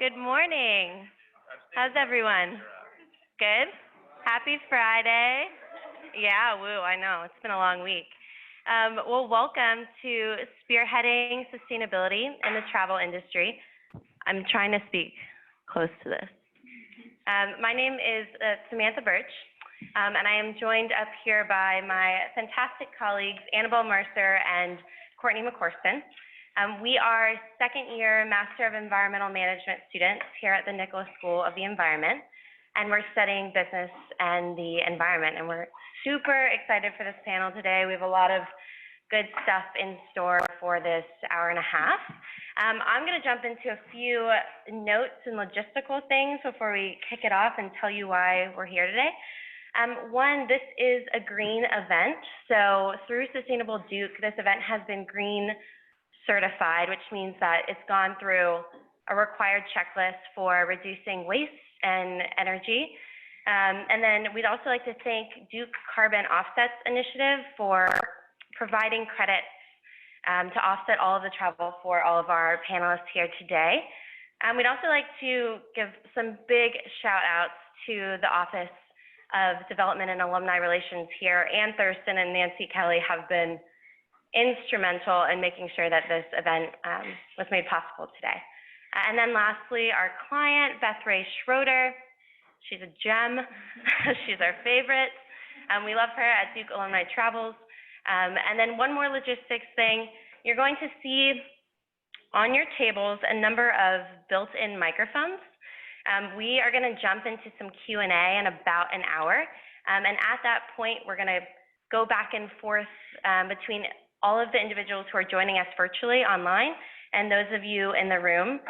Good morning. How's everyone? Good? Happy Friday. Yeah, woo, I know. It's been a long week. Well, welcome to Spearheading Sustainability in the Travel Industry. I'm trying to speak close to this. My name is Samantha Birch, and I am joined up here by my fantastic colleagues, Annabelle Mercer and Courtney McCorson. We are second-year Master of Environmental Management students here at the Nikolas School of the Environment, and we're studying business and the environment, and we're super excited for this panel today. We have a lot of good stuff in store for this hour and a half. I'm going to jump into a few notes and logistical things before we kick it off and tell you why we're here today. One, this is a green event, so through Sustainable Duke, this event has been green certified, which means that it's gone through a required checklist for reducing waste and energy. And then we'd also like to thank Duke Carbon Offsets Initiative for providing credits to offset all of the travel for all of our panelists here today. We'd also like to give some big shout outs to the Office of Development and Alumni Relations here. Ann Thurston and Nancy Kelly have been instrumental in making sure that this event was made possible today. And then lastly, our client, Beth Ray Schroeder. She's a gem. She's our favorite. We love her at Duke Alumni Travels. And then one more logistics thing. You're going to see on your tables a number of built-in microphones. We are going to jump into some Q&A in about an hour. And at that point, we're going to go back and forth between all of the individuals who are joining us virtually online and those of you in the room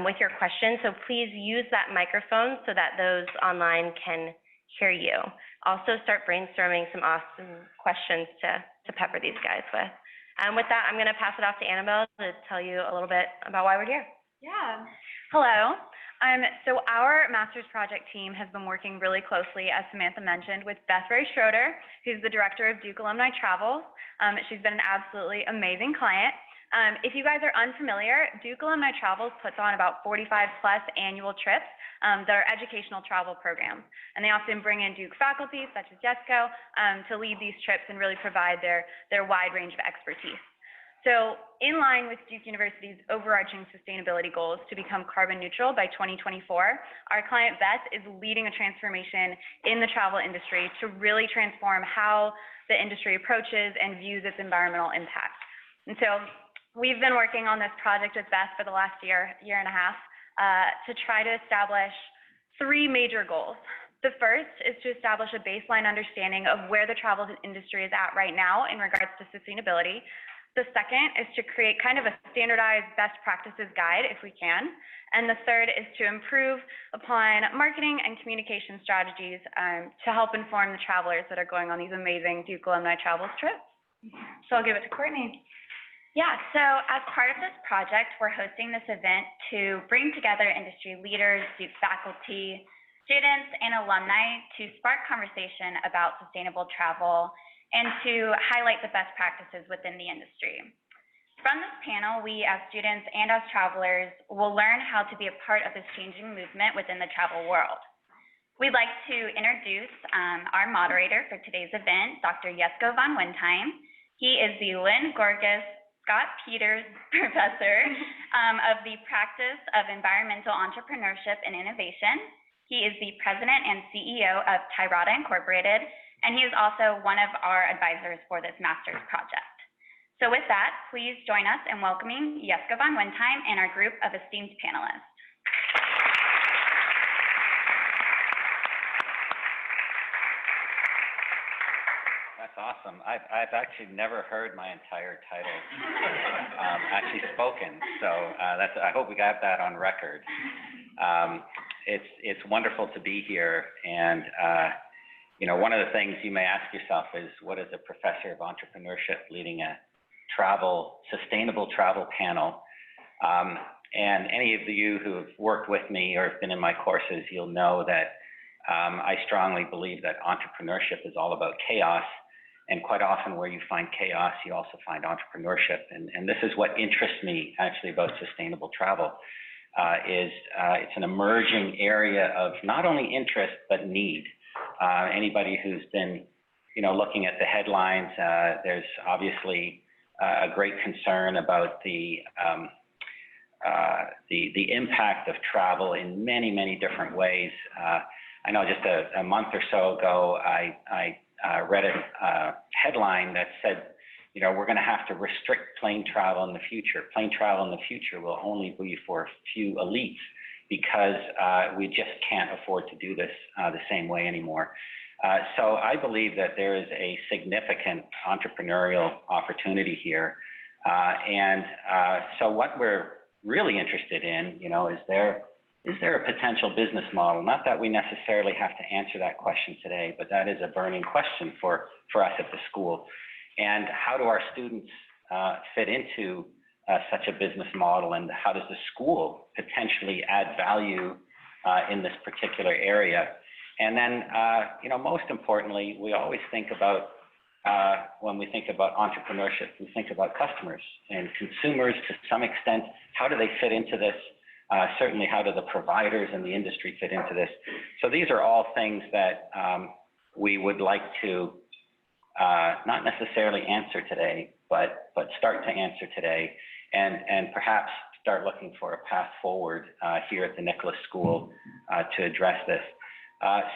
with your questions. So please use that microphone so that those online can hear you. Also start brainstorming some awesome questions to pepper these guys with. With that, I'm going to pass it off to Annabelle to tell you a little bit about why we're here. Yeah. Hello. So our master's project team has been working really closely, as Samantha mentioned, with Beth Ray Schroeder, who's the director of Duke Alumni Travels. She's been an absolutely amazing client. If you guys are unfamiliar, Duke Alumni Travels puts on about 45+ annual trips that are educational travel programs. And they often bring in Duke faculty, such as Jesko, to lead these trips and really provide their wide range of expertise. So in line with Duke University's overarching sustainability goals to become carbon neutral by 2024, our client Beth is leading a transformation in the travel industry to really transform how the industry approaches and views its environmental impact. And so we've been working on this project with Beth for the last year and a half to try to establish three major goals. The first is to establish a baseline understanding of where the travel industry is at right now in regards to sustainability. The second is to create kind of a standardized best practices guide, if we can. And the third is to improve upon marketing and communication strategies to help inform the travelers that are going on these amazing Duke Alumni Travels trips. So I'll give it to Courtney. Yeah, so as part of this project, we're hosting this event to bring together industry leaders, Duke faculty, students, and alumni to spark conversation about sustainable travel and to highlight the best practices within the industry. From this panel, we as students and as travelers will learn how to be a part of this changing movement within the travel world. We'd like to introduce our moderator for today's event, Dr. Jesko von Windheim. He is the Lynn Gorguze-Scott Peters Professor of the Practice of Environmental Entrepreneurship and Innovation. He is the President and CEO of Tyrata Incorporated, and he is also one of our advisors for this master's project. So with that, please join us in welcoming Jesko von Windheim and our group of esteemed panelists. That's awesome. I've actually never heard my entire title actually spoken, so I hope we got that on record. It's wonderful to be here, and you know, one of the things you may ask yourself is, what is a professor of entrepreneurship leading a sustainable travel panel? And any of you who have worked with me or have been in my courses, you'll know that I strongly believe that entrepreneurship is all about chaos. And quite often where you find chaos, you also find entrepreneurship. And this is what interests me actually about sustainable travel. it's an emerging area of not only interest but need. Anybody who's been, looking at the headlines, there's obviously a great concern about the impact of travel in many, many different ways. I know just a month or so ago, I read a headline that said, we're going to have to restrict plane travel in the future. Plane travel in the future will only be for a few elites because we just can't afford to do this the same way anymore. So I believe that there is a significant entrepreneurial opportunity here. So what we're really interested in, is there a potential business model? Not that we necessarily have to answer that question today, but that is a burning question for us at the school. And how do our students fit into such a business model, and how does the school potentially add value in this particular area? And then, most importantly, we always think about, when we think about entrepreneurship, we think about customers and consumers to some extent. How do they fit into this? Certainly, how do the providers in the industry fit into this? So these are all things that we would like to not necessarily answer today, but start to answer today, and perhaps start looking for a path forward here at the Nikolas School to address this.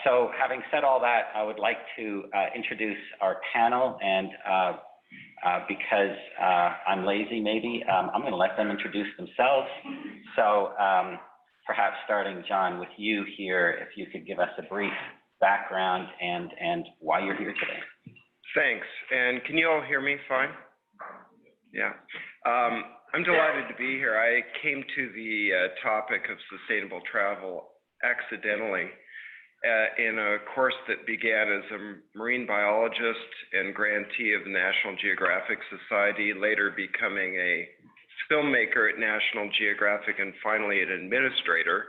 So having said all that, I would like to introduce our panel, and because I'm lazy maybe, I'm going to let them introduce themselves. So perhaps starting, John, with you here, if you could give us a brief background and why you're here today. Thanks. And can you all hear me fine? Yeah. I'm delighted to be here. I came to the topic of sustainable travel accidentally in a course that began as a marine biologist and grantee of the National Geographic Society, later becoming a filmmaker at National Geographic, and finally an administrator,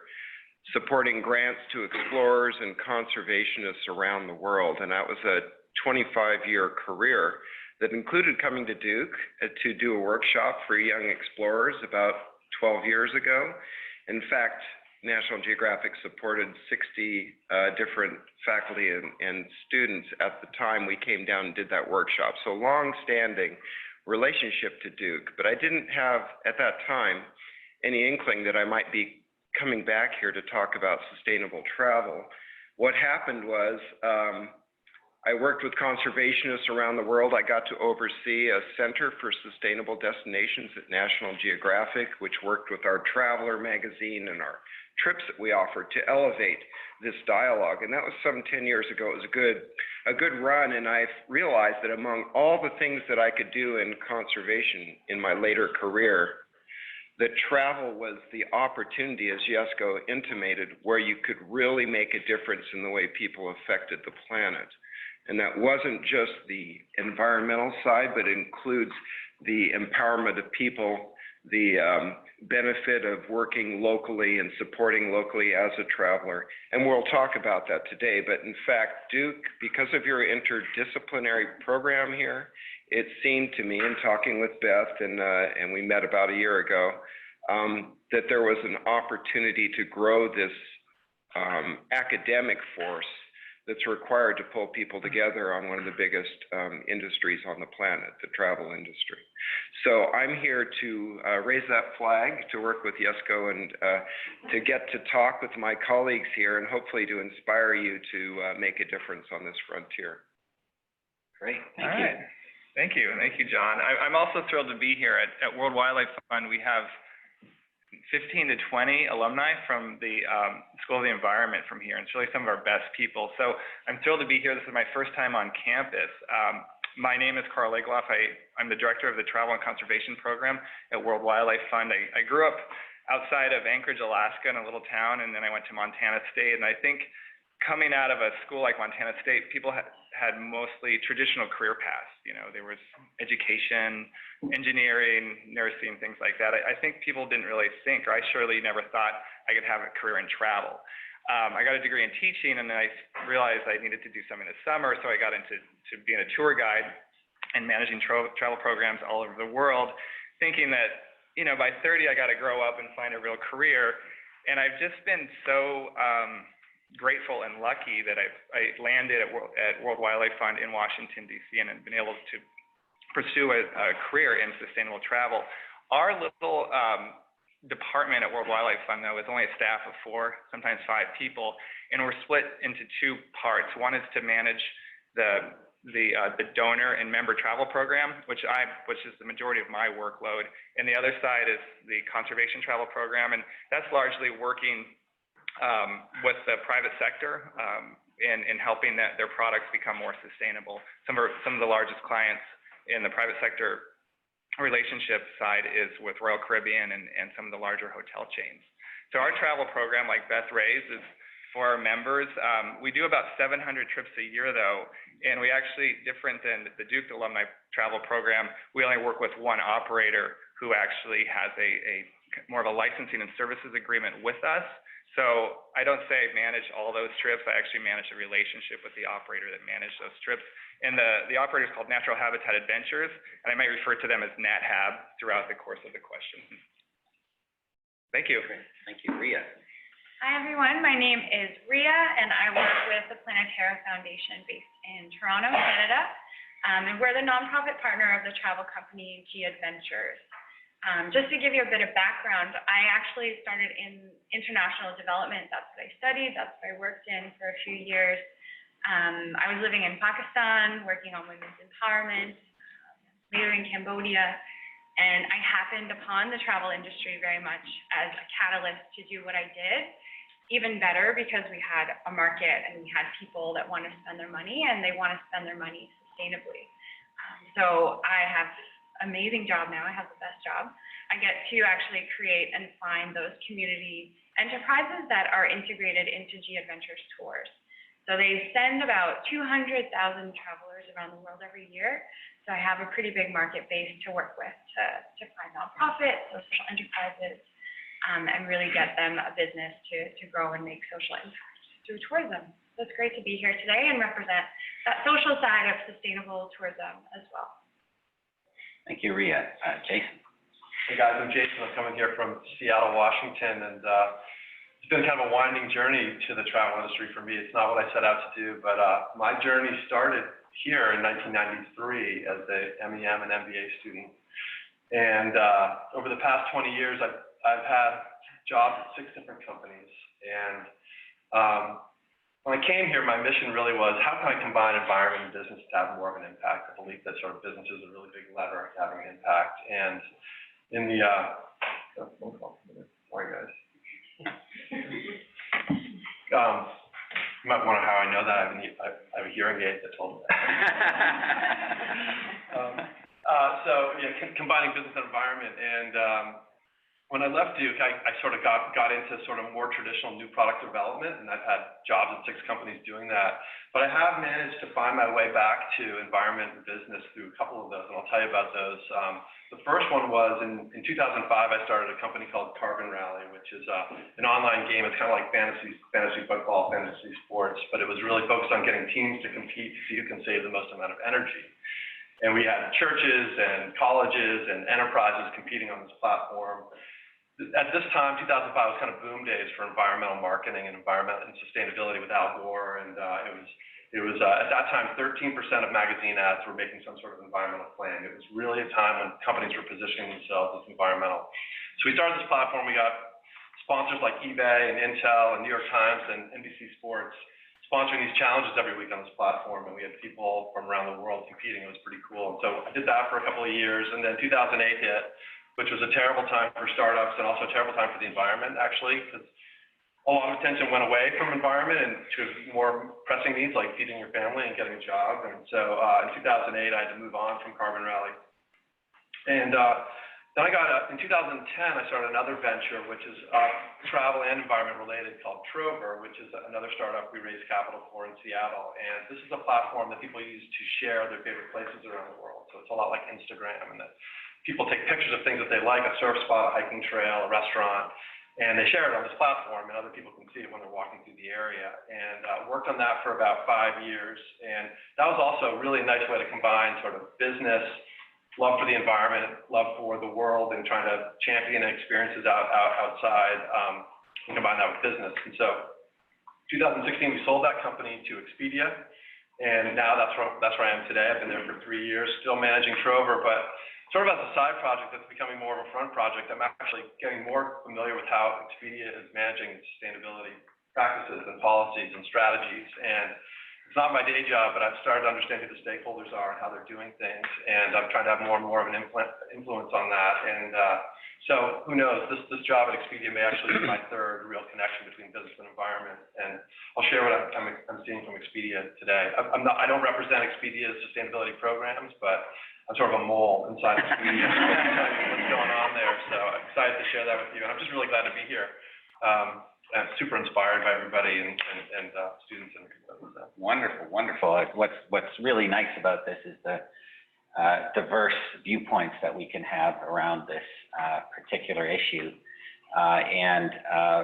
supporting grants to explorers and conservationists around the world. And that was a 25-year career that included coming to Duke to do a workshop for young explorers about 12 years ago. In fact, National Geographic supported 60 different faculty and students at the time we came down and did that workshop. So long-standing relationship to Duke, but I didn't have at that time any inkling that I might be coming back here to talk about sustainable travel. What happened was I worked with conservationists around the world. I got to oversee a Center for Sustainable Destinations at National Geographic, which worked with our Traveler magazine and our trips that we offered to elevate this dialogue. And that was some 10 years ago. It was a good run, and I realized that among all the things that I could do in conservation in my later career, that travel was the opportunity, as Jesko intimated, where you could really make a difference in the way people affected the planet. And that wasn't just the environmental side, but it includes the empowerment of people, the benefit of working locally and supporting locally as a traveler. And we'll talk about that today. But in fact, Duke, because of your interdisciplinary program here, it seemed to me, in talking with Beth, and we met about a year ago, that there was an opportunity to grow this academic force that's required to pull people together on one of the biggest industries on the planet, the travel industry. So I'm here to raise that flag, to work with Jesko, and to get to talk with my colleagues here, and hopefully to inspire you to make a difference on this frontier. Great, thank you. Thank you, John. I'm also thrilled to be here at World Wildlife Fund. We have 15 to 20 alumni from the School of the Environment from here, and it's really some of our best people. So I'm thrilled to be here. This is my first time on campus. My name is Karl Egloff. I'm the director of the Travel and Conservation Program at World Wildlife Fund. I grew up outside of Anchorage, Alaska, in a little town, and then I went to Montana State. And I think coming out of a school like Montana State, people had mostly traditional career paths. There was education, engineering, nursing, things like that. I think people didn't really think, or I surely never thought I could have a career in travel. I got a degree in teaching, and then I realized I needed to do something this summer, so I got into being a tour guide and managing travel programs all over the world, thinking that you know, by 30, I got to grow up and find a real career. And I've just been so grateful and lucky that I landed at World Wildlife Fund in Washington, D.C., and have been able to pursue a career in sustainable travel. Our little department at World Wildlife Fund, though, is only a staff of 4, sometimes 5 people, and we're split into 2 parts. One is to manage the donor and member travel program, which is the majority of my workload, and the other side is the conservation travel program, and that's largely working with the private sector in helping their products become more sustainable. Some of the largest clients in the private sector relationship side is with Royal Caribbean and some of the larger hotel chains. So our travel program, like Beth raised, is for our members. We do about 700 trips a year, though, and we actually, different than the Duke Alumni Travel Program, we only work with one operator who actually has a more of a licensing and services agreement with us. So I don't say I manage all those trips. I actually manage a relationship with the operator that managed those trips. And the operator is called Natural Habitat Adventures, and I might refer to them as NatHab throughout the course of the question. Thank you. Great. Thank you, Rhea. Hi, everyone. My name is Rhea, and I work with the Planeterra Foundation based in Toronto, Canada. And we're the nonprofit partner of the travel company G Adventures. Just to give you a bit of background, I actually started in international development. That's what I studied. That's what I worked in for a few years. I was living in Pakistan, working on women's empowerment, later in Cambodia, and I happened upon the travel industry very much as a catalyst to do what I did. Even better, because we had a market and we had people that want to spend their money, and they want to spend their money sustainably. So I have an amazing job now. I have the best job. I get to actually create and find those community enterprises that are integrated into G Adventures tours. So they send about 200,000 travelers around the world every year. So I have a pretty big market base to work with to find nonprofits, social enterprises, and really get them a business to grow and make social impact through tourism. So it's great to be here today and represent that social side of sustainable tourism as well. Thank you, Rhea. Jason. Hey guys, I'm Jason. I'm coming here from Seattle, Washington, and it's been kind of a winding journey to the travel industry for me. It's not what I set out to do, but my journey started here in 1993 as a MEM and MBA student. And over the past 20 years, I've had jobs at 6 different companies. And when I came here, my mission really was, how can I combine environment and business to have more of an impact? I believe that sort of business is a really big lever at having an impact. And in the, sorry guys. You might wonder how I know that. I have a hearing aid that told me that. So yeah, combining business and environment. And when I left Duke, I sort of got into sort of more traditional new product development, and I've had jobs at 6 companies doing that. But I have managed to find my way back to environment and business through a couple of those, and I'll tell you about those. The first one was in 2005, I started a company called Carbon Rally, which is an online game. It's kind of like fantasy football, fantasy sports, but it was really focused on getting teams to compete to see who can save the most amount of energy. And we had churches and colleges and enterprises competing on this platform. At this time, 2005 was kind of boom days for environmental marketing and environment and sustainability with Al Gore, and it was at that time 13% of magazine ads were making some sort of environmental claim. It was really a time when companies were positioning themselves as environmental. So we started this platform. We got sponsors like eBay and Intel and New York Times and NBC Sports sponsoring these challenges every week on this platform, and we had people from around the world competing. It was pretty cool. And so I did that for a couple of years, and then 2008 hit, which was a terrible time for startups and also a terrible time for the environment, actually, because a lot of attention went away from environment and to more pressing needs like feeding your family and getting a job. And so in 2008, I had to move on from Carbon Rally. And then in 2010, I started another venture, which is travel and environment related, called Trover, which is another startup we raised capital for in Seattle. And this is a platform that people use to share their favorite places around the world. So it's a lot like Instagram, and that people take pictures of things that they like, a surf spot, a hiking trail, a restaurant, and they share it on this platform, and other people can see it when they're walking through the area. And worked on that for about 5 years, and that was also a really nice way to combine sort of business love for the environment, love for the world, and trying to champion experiences outside, and combine that with business. And so 2016, we sold that company to Expedia, and now that's where I am today. I've been there for 3 years, still managing Trover, but sort of as a side project that's becoming more of a front project, I'm actually getting more familiar with how Expedia is managing sustainability practices and policies and strategies. And it's not my day job, but I've started to understand who the stakeholders are and how they're doing things, and I'm trying to have more and more of an influence on that. And so who knows, this job at Expedia may actually be my third real connection between business and environment. And I'll share what I'm seeing from Expedia today. I don't represent Expedia's sustainability programs, but I'm sort of a mole inside Expedia. What's going on there? So I'm excited to share that with you, and I'm just really glad to be here. I'm super inspired by everybody and students and Wonderful, wonderful. What's really nice about this is the diverse viewpoints that we can have around this particular issue. And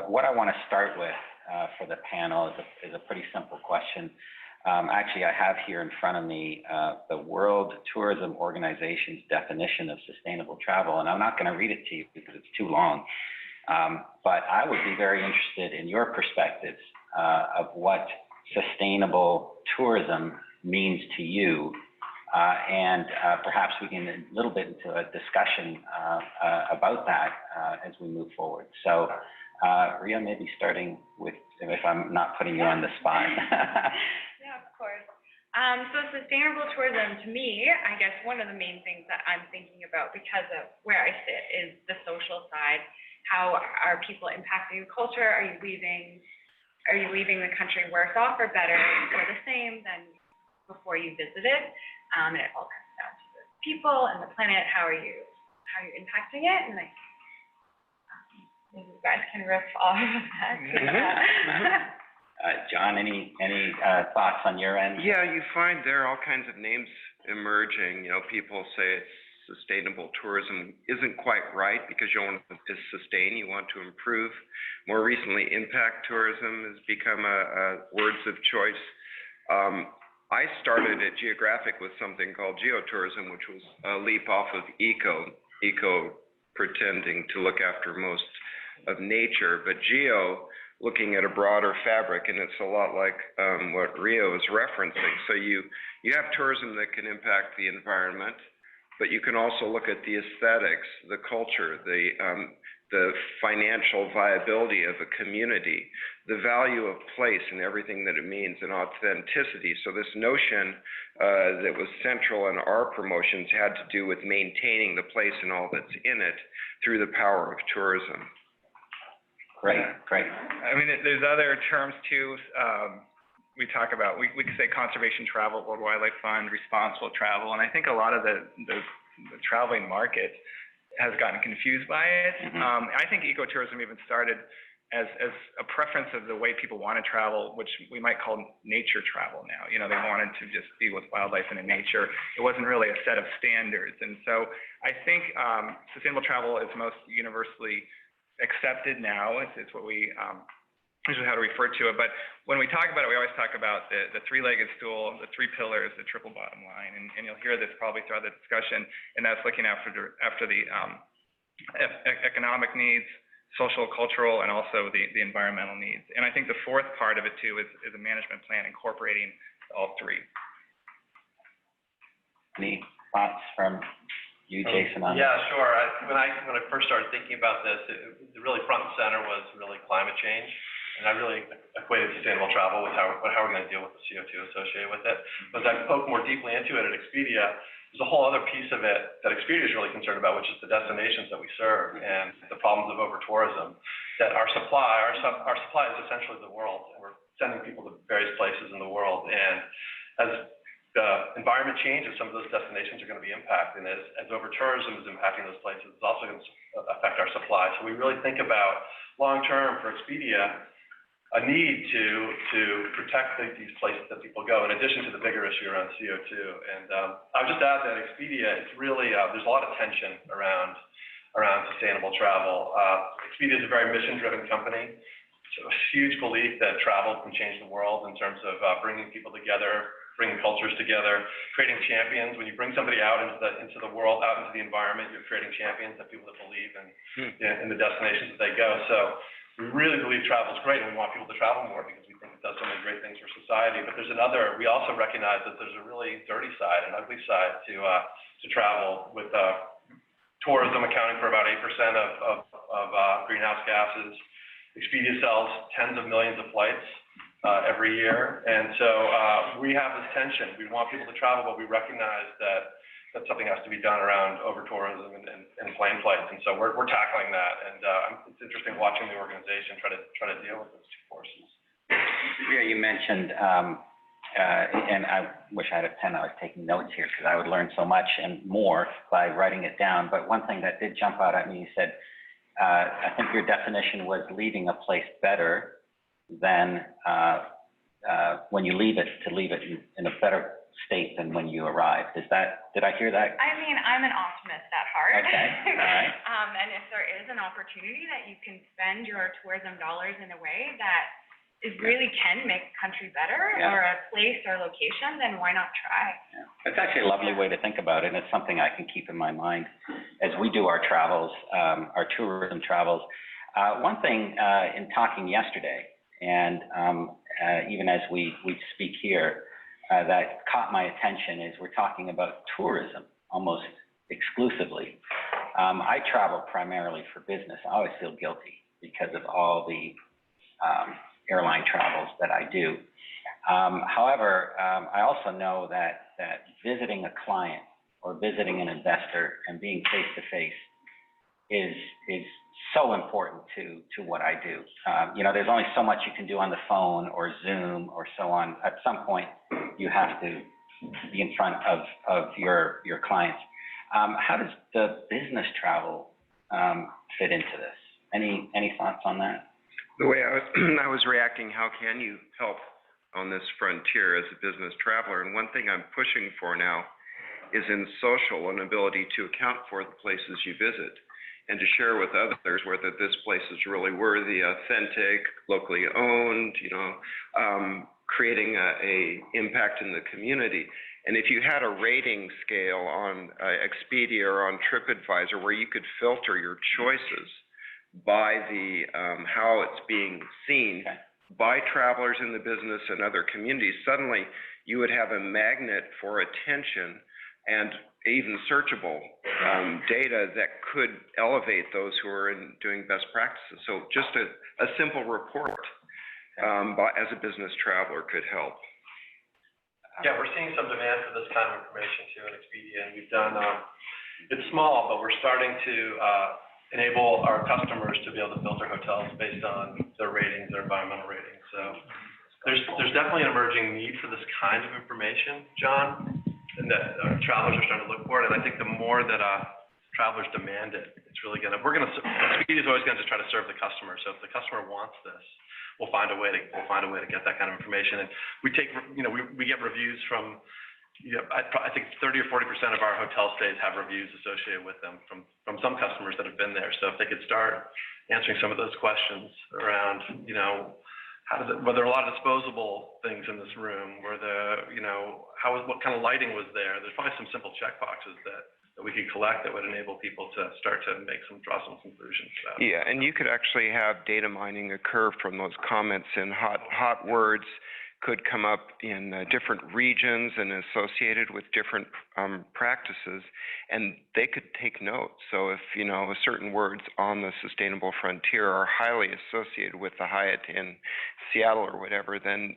what I want to start with for the panel is a pretty simple question. Actually, I have here in front of me the World Tourism Organization's definition of sustainable travel, and I'm not going to read it to you because it's too long. But I would be very interested in your perspectives of what sustainable tourism means to you, and perhaps we can a little bit into a discussion about that as we move forward. So, Rhea, maybe starting with, if I'm not putting you on the spot. Yeah, of course. So sustainable tourism, to me, I guess one of the main things that I'm thinking about because of where I sit is the social side. How are people impacting your culture? Are you leaving the country worse off or better or the same than before you visited? And it all comes down to the people and the planet. How are you impacting it? And like, maybe you guys can riff off of that. John, any thoughts on your end? Yeah, you find there are all kinds of names emerging. You know, people say it's sustainable tourism isn't quite right because you don't want to sustain, you want to improve. More recently, impact tourism has become a words of choice. I started at Geographic with something called geotourism, which was a leap off of eco pretending to look after most of nature, but geo looking at a broader fabric, and it's a lot like what Rhea was referencing. So you have tourism that can impact the environment, but you can also look at the aesthetics, the culture, the financial viability of a community, the value of place and everything that it means, and authenticity. So this notion that was central in our promotions had to do with maintaining the place and all that's in it through the power of tourism. Great. I mean, there's other terms too. We talk about, we could say conservation travel, World Wildlife Fund, responsible travel, and I think a lot of the traveling market has gotten confused by it. I think ecotourism even started as a preference of the way people want to travel, which we might call nature travel now. You know, they wanted to just be with wildlife and in nature. It wasn't really a set of standards, and so I think sustainable travel is most universally accepted now. It's what we usually how to refer to it. But when we talk about it, we always talk about the three-legged stool, the three pillars, the triple bottom line, and you'll hear this probably throughout the discussion, and that's looking after the economic needs, social, cultural, and also the environmental needs. And I think the fourth part of it too is a management plan incorporating all three. Any thoughts from you, Jason? On yeah, sure. When I first started thinking about this, the really front and center was really climate change. And I really equated sustainable travel with how we're going to deal with the CO2 associated with it. But as I poked more deeply into it at Expedia, there's a whole other piece of it that Expedia is really concerned about, which is the destinations that we serve and the problems of over-tourism. That our supply is essentially the world, and we're sending people to various places in the world. And as the environment changes, some of those destinations are going to be impacted. And as over-tourism is impacting those places, it's also going to affect our supply. So we really think about long-term for Expedia, a need to protect these places that people go, in addition to the bigger issue around CO2. And I would just add that Expedia, it's really, there's a lot of tension around sustainable travel. Expedia is a very mission-driven company. So a huge belief that travel can change the world in terms of bringing people together bringing cultures together, creating champions. When you bring somebody out into the world, out into the environment, you're creating champions, that people that believe in the destinations that they go. So we really believe travel is great, and we want people to travel more because we think it does so many great things for society. But we also recognize that there's a really dirty side, an ugly side to travel, with tourism accounting for about 8% of greenhouse gases. Expedia sells tens of millions of flights every year, and so we have this tension. We want people to travel, but we recognize that something has to be done around over-tourism and plane flights, and so we're tackling that. And it's interesting watching the organization try to deal with those two forces. Yeah, you mentioned, and I wish I had a pen. I was taking notes here because I would learn so much and more by writing it down. But one thing that did jump out at me, you said, I think your definition was leaving a place better than when you leave it, to leave it in a better state than when you arrived. Did I hear that? I mean, I'm an optimist at heart. Okay, all right. And if there is an opportunity that you can spend your tourism dollars in a way that really can make a country better, or a place or location, then why not try? Yeah. It's actually a lovely way to think about it, and it's something I can keep in my mind as we do our travels, our tourism travels. One thing in talking yesterday, and even as we speak here, that caught my attention is we're talking about tourism almost exclusively. I travel primarily for business. I always feel guilty because of all the airline travels that I do. However, I also know that visiting a client or visiting an investor and being face-to-face is so important to what I do. There's only so much you can do on the phone or Zoom or so on. At some point, you have to be in front of your clients. How does the business travel fit into this? Any thoughts on that? The way I was reacting, how can you help on this frontier as a business traveler? And one thing I'm pushing for now is in social, an ability to account for the places you visit and to share with others whether this place is really worthy, authentic, locally owned, creating a impact in the community. And if you had a rating scale on Expedia or on TripAdvisor where you could filter your choices by the how it's being seen by travelers in the business and other communities, suddenly you would have a magnet for attention and even searchable data that could elevate those who are doing best practices. So just a simple report as a business traveler could help. Yeah, we're seeing some demand for this kind of information too at Expedia, and we've done, it's small, but we're starting to enable our customers to be able to filter hotels based on their ratings, their environmental ratings. So there's definitely an emerging need for this kind of information, John, and that travelers are starting to look for it. And I think the more that travelers demand it, it's really Expedia is always going to try to serve the customer. So if the customer wants this, we'll find a way to get that kind of information. And we take, we get reviews from, I think 30 or 40% of our hotel stays have reviews associated with them from some customers that have been there. So if they could start answering some of those questions around, were there a lot of disposable things in this room? What kind of lighting was there? There's probably some simple check boxes that we could collect that would enable people to start to draw some conclusions about. Yeah, and you could actually have data mining occur from those comments, and hot words could come up in different regions and associated with different practices, and they could take note. So if, certain words on the sustainable frontier are highly associated with the Hyatt in Seattle or whatever, then,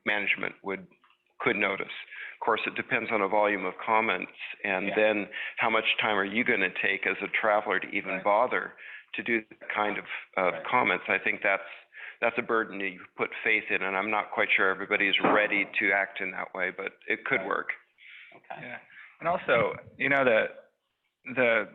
management could notice. Of course, it depends on a volume of comments, and then how much time are you going to take as a traveler to even bother to do that kind of comments. I think that's a burden that you put faith in, and I'm not quite sure everybody is ready to act in that way, but it could work. Okay. Yeah, and also, the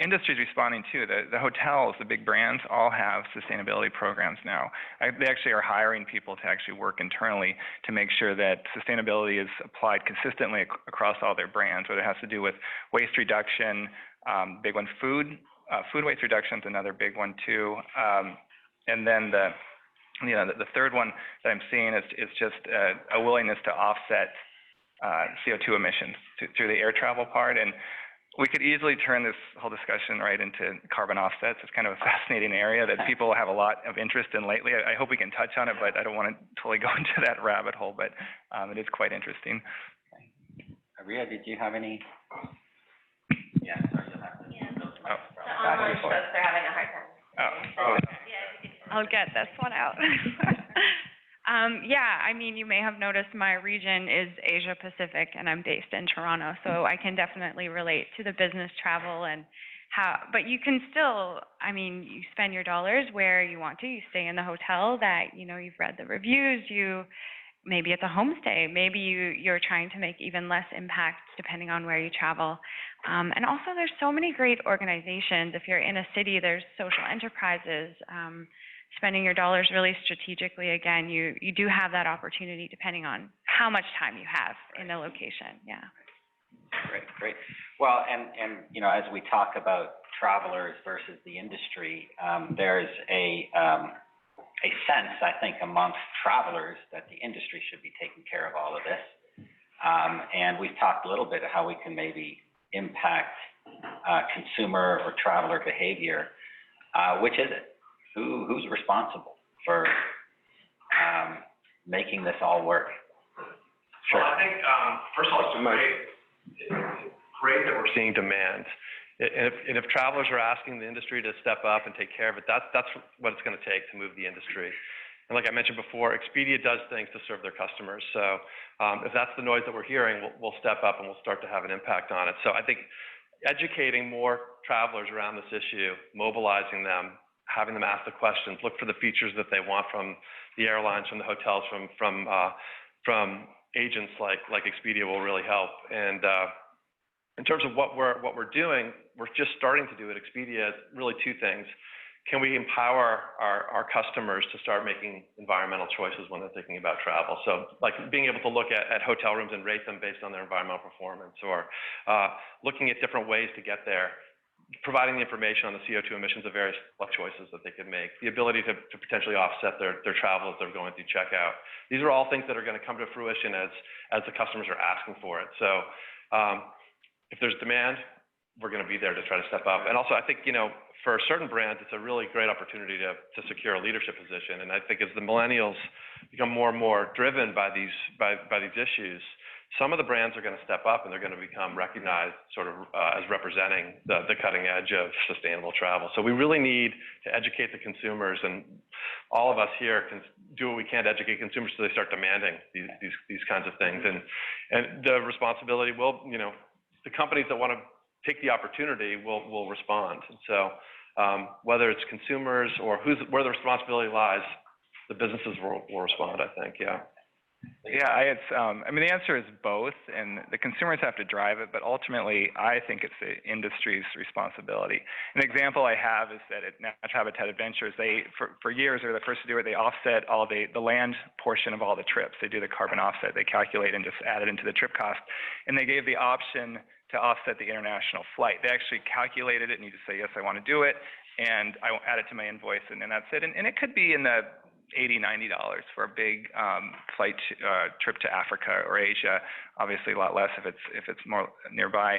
industry's responding too. The hotels, the big brands, all have sustainability programs now. They actually are hiring people to actually work internally to make sure that sustainability is applied consistently across all their brands, whether it has to do with waste reduction, big one, food waste reduction is another big one too, and then the third one that I'm seeing is just a willingness to offset CO2 emissions through the air travel part. And we could easily turn this whole discussion right into carbon offsets. It's kind of a fascinating area that people have a lot of interest in lately. I hope we can touch on it, but I don't want to totally go into that rabbit hole, but it is quite interesting. Rhea, did you have any? Yeah, sorry, you'll have to. The online folks are having a hard time. I'll get this one out. Yeah, I mean, you may have noticed my region is Asia Pacific, and I'm based in Toronto, so I can definitely relate to the business travel and but you can still, I mean, you spend your dollars where you want to. You stay in the hotel that, you know, you've read the reviews, maybe it's a homestay, maybe you're trying to make even less impact depending on where you travel. And also there's so many great organizations. If you're in a city, there's social enterprises, spending your dollars really strategically. Again, you do have that opportunity depending on how much time you have in the location. Yeah. Great. Well, and you know, as we talk about travelers versus the industry, there's a sense, I think, amongst travelers that the industry should be taking care of all of this. And we've talked a little bit of how we can maybe impact consumer or traveler behavior. Which is it? Who's responsible for making this all work? Sure. Well, I think, first of all, it's great that we're seeing demand. And if travelers are asking the industry to step up and take care of it, that's what it's going to take to move the industry. And like I mentioned before, Expedia does things to serve their customers. So if that's the noise that we're hearing, we'll step up and we'll start to have an impact on it. So I think educating more travelers around this issue, mobilizing them, having them ask the questions, look for the features that they want from the airlines, from the hotels, from agents like Expedia will really help. And in terms of what we're doing, we're just starting to do at Expedia really two things. Can we empower our customers to start making environmental choices when they're thinking about travel? So like being able to look at hotel rooms and rate them based on their environmental performance, or looking at different ways to get there, providing the information on the CO2 emissions of various choices that they could make, the ability to potentially offset their travel as they're going through checkout. These are all things that are going to come to fruition as the customers are asking for it. So if there's demand, we're going to be there to try to step up. And also, I think, you know, for certain brands, it's a really great opportunity to secure a leadership position. And I think as the millennials become more and more driven by these issues, some of the brands are going to step up and they're going to become recognized sort of as representing the cutting edge of sustainable travel. So we really need to educate the consumers, and all of us here can do what we can to educate consumers so they start demanding these kinds of things. And the responsibility will, you know, the companies that want to take the opportunity will respond. And so whether it's consumers or where the responsibility lies, the businesses will respond, I think, yeah. Yeah, I mean, the answer is both, and the consumers have to drive it, but ultimately, I think it's the industry's responsibility. An example I have is that at Natural Habitat Adventures, they, for years, they were the first to do it. They offset all the land portion of all the trips. They do the carbon offset. They calculate and just add it into the trip cost, and they gave the option to offset the international flight. They actually calculated it, and you just say, yes, I want to do it, and I will add it to my invoice, and that's it. And it could be in the $80, $90 for a big flight trip to Africa or Asia. Obviously, a lot less if it's more nearby.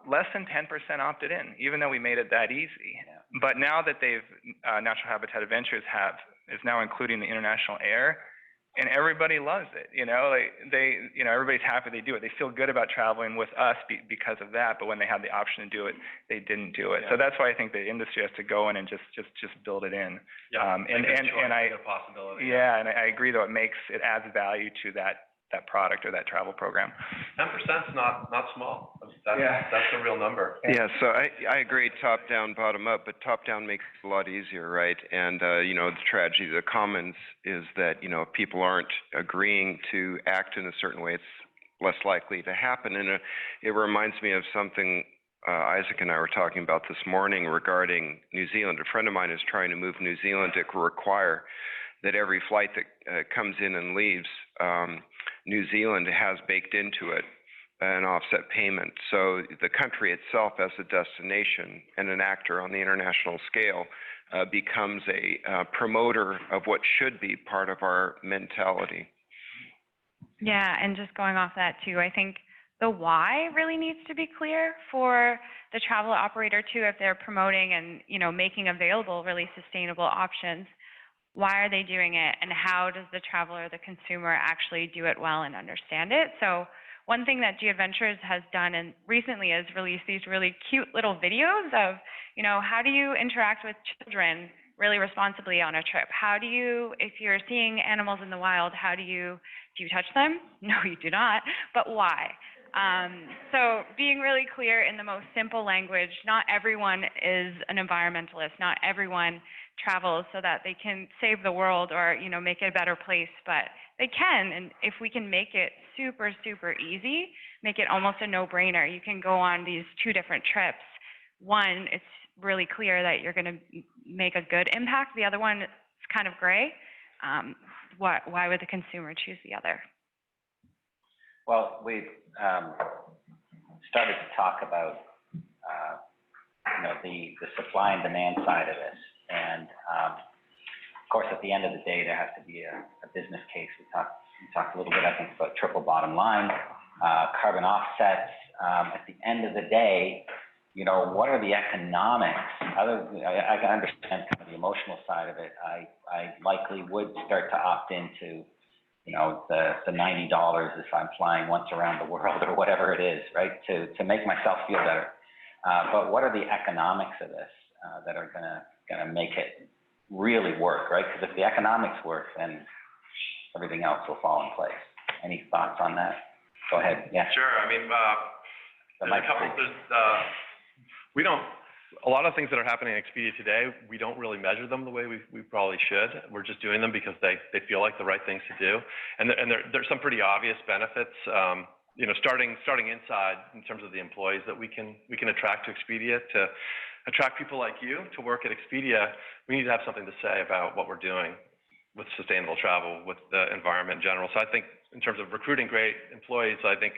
Less than 10% opted in, even though we made it that easy. But now that Natural Habitat Adventures is now including the international air, and everybody loves it. You know, everybody's happy they do it. They feel good about traveling with us because of that. But when they had the option to do it, they didn't do it. Yeah. So that's why I think the industry has to go in and just build it in. Yeah. And I agree, though, it adds value to that product or that travel program. 10% is not small. That's a real number. Yeah, so I agree, top down, bottom up, but top down makes it a lot easier, right? And you know, the tragedy of the commons is that, you know, if people aren't agreeing to act in a certain way, it's less likely to happen. And it reminds me of something Isaac and I were talking about this morning regarding New Zealand. A friend of mine is trying to move New Zealand to require that every flight that comes in and leaves New Zealand has baked into it an offset payment. So the country itself as a destination and an actor on the international scale becomes a promoter of what should be part of our mentality. Yeah, and just going off that too, I think the why really needs to be clear for the travel operator too, if they're promoting and, you know, making available really sustainable options. Why are they doing it, and how does the traveler, the consumer, actually do it well and understand it? So one thing that G Adventures has done and recently is released these really cute little videos of, you know, how do you interact with children really responsibly on a trip? How do you, if you're seeing animals in the wild, do you touch them? No, you do not, but why? So being really clear in the most simple language, not everyone is an environmentalist, not everyone travels so that they can save the world or, you know, make it a better place, but they can, and if we can make it super, super easy, make it almost a no-brainer. You can go on these 2 different trips. One, it's really clear that you're going to make a good impact. The other one, it's kind of gray. Why would the consumer choose the other? Well, we've started to talk about, you know, the supply and demand side of this. And of course, at the end of the day, there has to be a business case. We talked a little bit, I think, about triple bottom line, carbon offsets. At the end of the day, you know, what are the economics? I can understand kind of the emotional side of it. I likely would start to opt into, you know, the $90 if I'm flying once around the world or whatever it is, right, to make myself feel better. But what are the economics of this that are gonna make it really work, right? Because if the economics work, then everything else will fall in place. Any thoughts on that? Go ahead. Yeah. Sure. I mean, a lot of things that are happening at Expedia today, we don't really measure them the way we probably should. We're just doing them because they feel like the right things to do. And there's some pretty obvious benefits. You know, starting inside in terms of the employees that we can attract to Expedia. To attract people like you to work at Expedia, we need to have something to say about what we're doing with sustainable travel, with the environment in general. So I think in terms of recruiting great employees, I think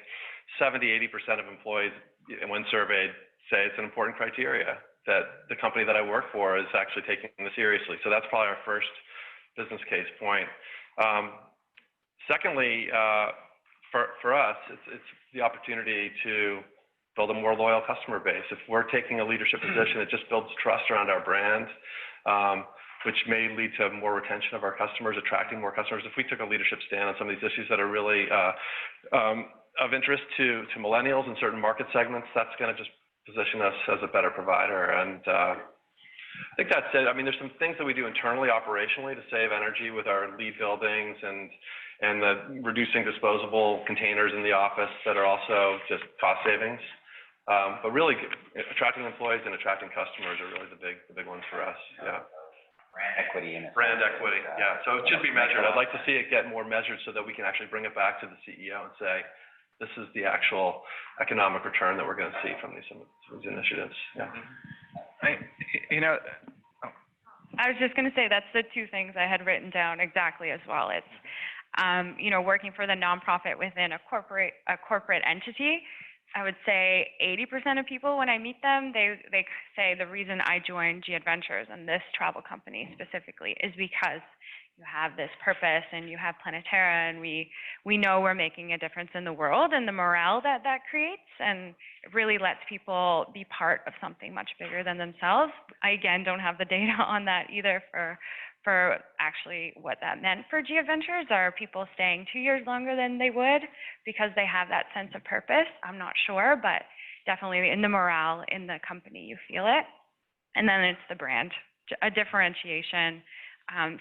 70–80% of employees, when surveyed, say it's an important criteria that the company that I work for is actually taking this seriously. So that's probably our first business case point. Secondly, for us, it's the opportunity to build a more loyal customer base. If we're taking a leadership position, it just builds trust around our brand, which may lead to more retention of our customers, attracting more customers. If we took a leadership stand on some of these issues that are really of interest to millennials in certain market segments, that's going to just position us as a better provider. And I think that's it. I mean, there's some things that we do internally, operationally, to save energy with our lead buildings and the reducing disposable containers in the office that are also just cost savings. But really, attracting employees and attracting customers are really the big ones for us. Yeah. Brand equity in it. Brand equity, yeah. So it should be measured. I'd like to see it get more measured so that we can actually bring it back to the CEO and say, this is the actual economic return that we're going to see from these initiatives. Yeah. I was just going to say that's the 2 things I had written down exactly as well. It's working for the nonprofit within a corporate entity. I would say 80% of people, when I meet them, they say the reason I joined G Adventures and this travel company specifically is because you have this purpose and you have Planeterra, and we know we're making a difference in the world, and the morale that creates, and it really lets people be part of something much bigger than themselves. I, again, don't have the data on that either for actually what that meant for G Adventures. Are people staying 2 years longer than they would because they have that sense of purpose? I'm not sure, but definitely in the morale in the company, you feel it. And then it's the brand, a differentiation,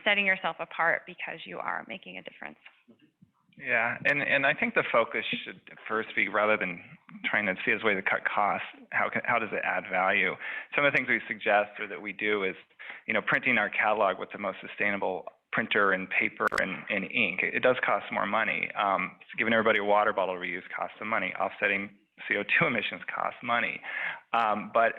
setting yourself apart because you are making a difference. Yeah, and I think the focus should first be, rather than trying to see as a way to cut costs, how does it add value? Some of the things we suggest or that we do is, printing our catalog with the most sustainable printer and paper and ink. It does cost more money. Giving everybody a water bottle reuse costs some money. Offsetting CO2 emissions costs money. But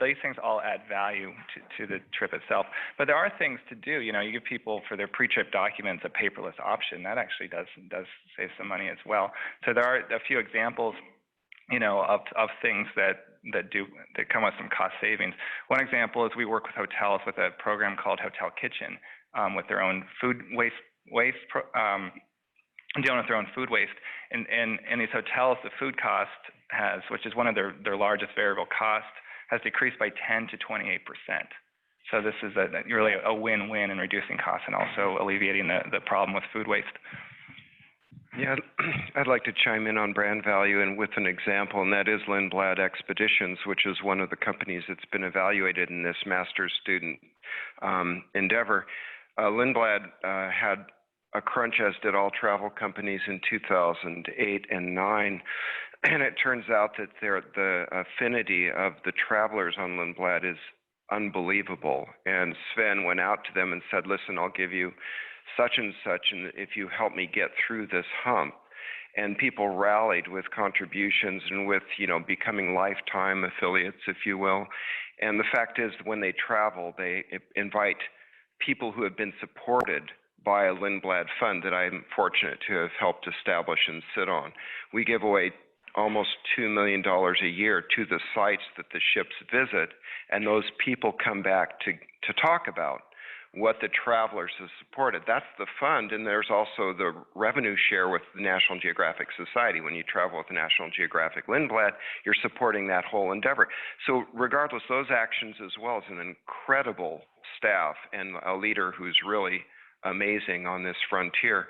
these things all add value to the trip itself. But there are things to do. You give people for their pre-trip documents a paperless option. That actually does save some money as well. So there are a few examples, of things that come with some cost savings. One example is we work with hotels with a program called Hotel Kitchen, with their own food waste don't want to throw in food waste. And these hotels, the food cost has, which is one of their largest variable costs, has decreased by 10 to 28%. So this is really a win-win in reducing costs and also alleviating the problem with food waste. Yeah, I'd like to chime in on brand value and with an example, and that is Lindblad Expeditions, which is one of the companies that's been evaluated in this master's student endeavor. Lindblad had a crunch, as did all travel companies, in 2008 and 9, and it turns out that the affinity of the travelers on Lindblad is unbelievable. And Sven went out to them and said, listen, I'll give you such and such, and if you help me get through this hump. And people rallied with contributions and with, becoming lifetime affiliates, if you will. And the fact is, when they travel, they invite people who have been supported by a Lindblad fund that I'm fortunate to have helped establish and sit on. We give away almost $2 million a year to the sites that the ships visit, and those people come back to talk about what the travelers have supported. That's the fund, and there's also the revenue share with the National Geographic Society. When you travel with the National Geographic Lindblad, you're supporting that whole endeavor. So regardless, those actions, as well as an incredible staff and a leader who's really amazing on this frontier,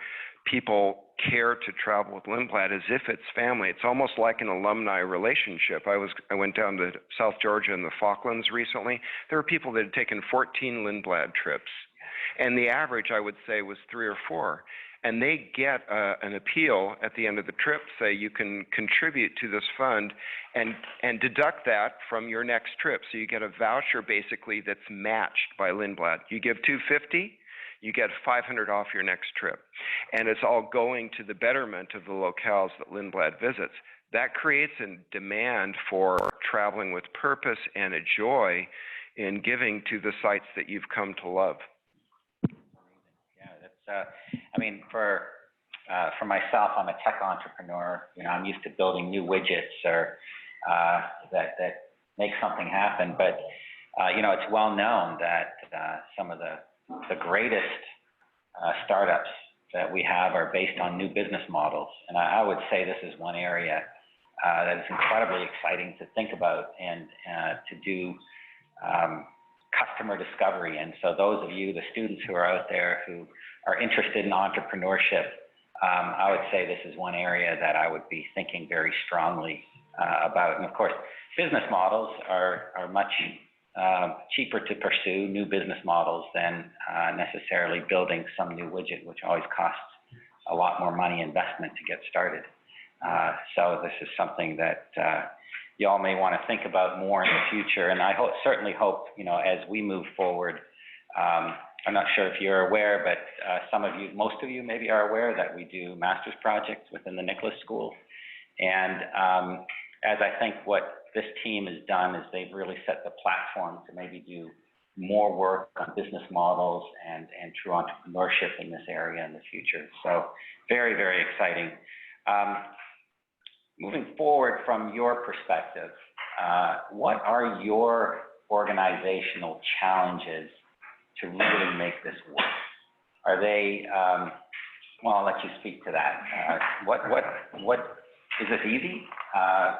people care to travel with Lindblad as if it's family. It's almost like an alumni relationship. I went down to South Georgia and the Falklands recently. There were people that had taken 14 Lindblad trips, and the average, I would say, was 3 or 4. And they get an appeal at the end of the trip, say you can contribute to this fund and deduct that from your next trip. So you get a voucher basically that's matched by Lindblad. You give $250, you get $500 off your next trip. And it's all going to the betterment of the locales that Lindblad visits. That creates a demand for traveling with purpose and a joy in giving to the sites that you've come to love. Yeah, that's, for myself, I'm a tech entrepreneur. I'm used to building new widgets or that make something happen. But, it's well known that some of the greatest startups that we have are based on new business models. And I would say this is one area that is incredibly exciting to think about and to do customer discovery. And so those of you, the students who are out there who are interested in entrepreneurship, I would say this is one area that I would be thinking very strongly about. And of course, business models are much cheaper to pursue, new business models, than necessarily building some new widget, which always costs a lot more money investment to get started. So this is something that you all may want to think about more in the future. And I certainly hope, as we move forward, I'm not sure if you're aware, but most of you maybe are aware that we do master's projects within the Nikolas School. And as I think what this team has done is they've really set the platform to maybe do more work on business models and true entrepreneurship in this area in the future. So very, very exciting. Moving forward from your perspective, what are your organizational challenges to really make this work? Are they, well, I'll let you speak to that. What is this easy?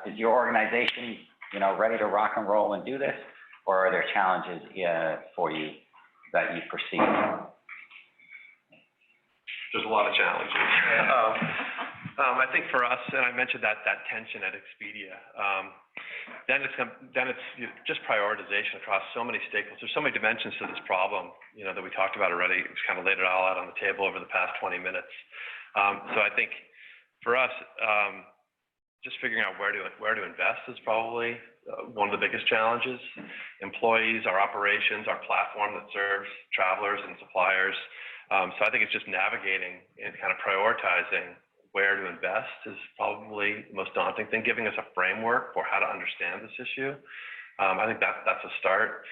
Is your organization, ready to rock and roll and do this, or are there challenges for you that you perceive? There's a lot of challenges. I think for us, and I mentioned that tension at Expedia, then it's just prioritization across so many stakeholders. There's so many dimensions to this problem, that we talked about already. It's kind of laid it all out on the table over the past 20 minutes. So I think for us, just figuring out where to invest is probably one of the biggest challenges. Employees, our operations, our platform that serves travelers and suppliers. So I think it's just navigating and kind of prioritizing where to invest is probably the most daunting thing, giving us a framework for how to understand this issue. I think that's a start.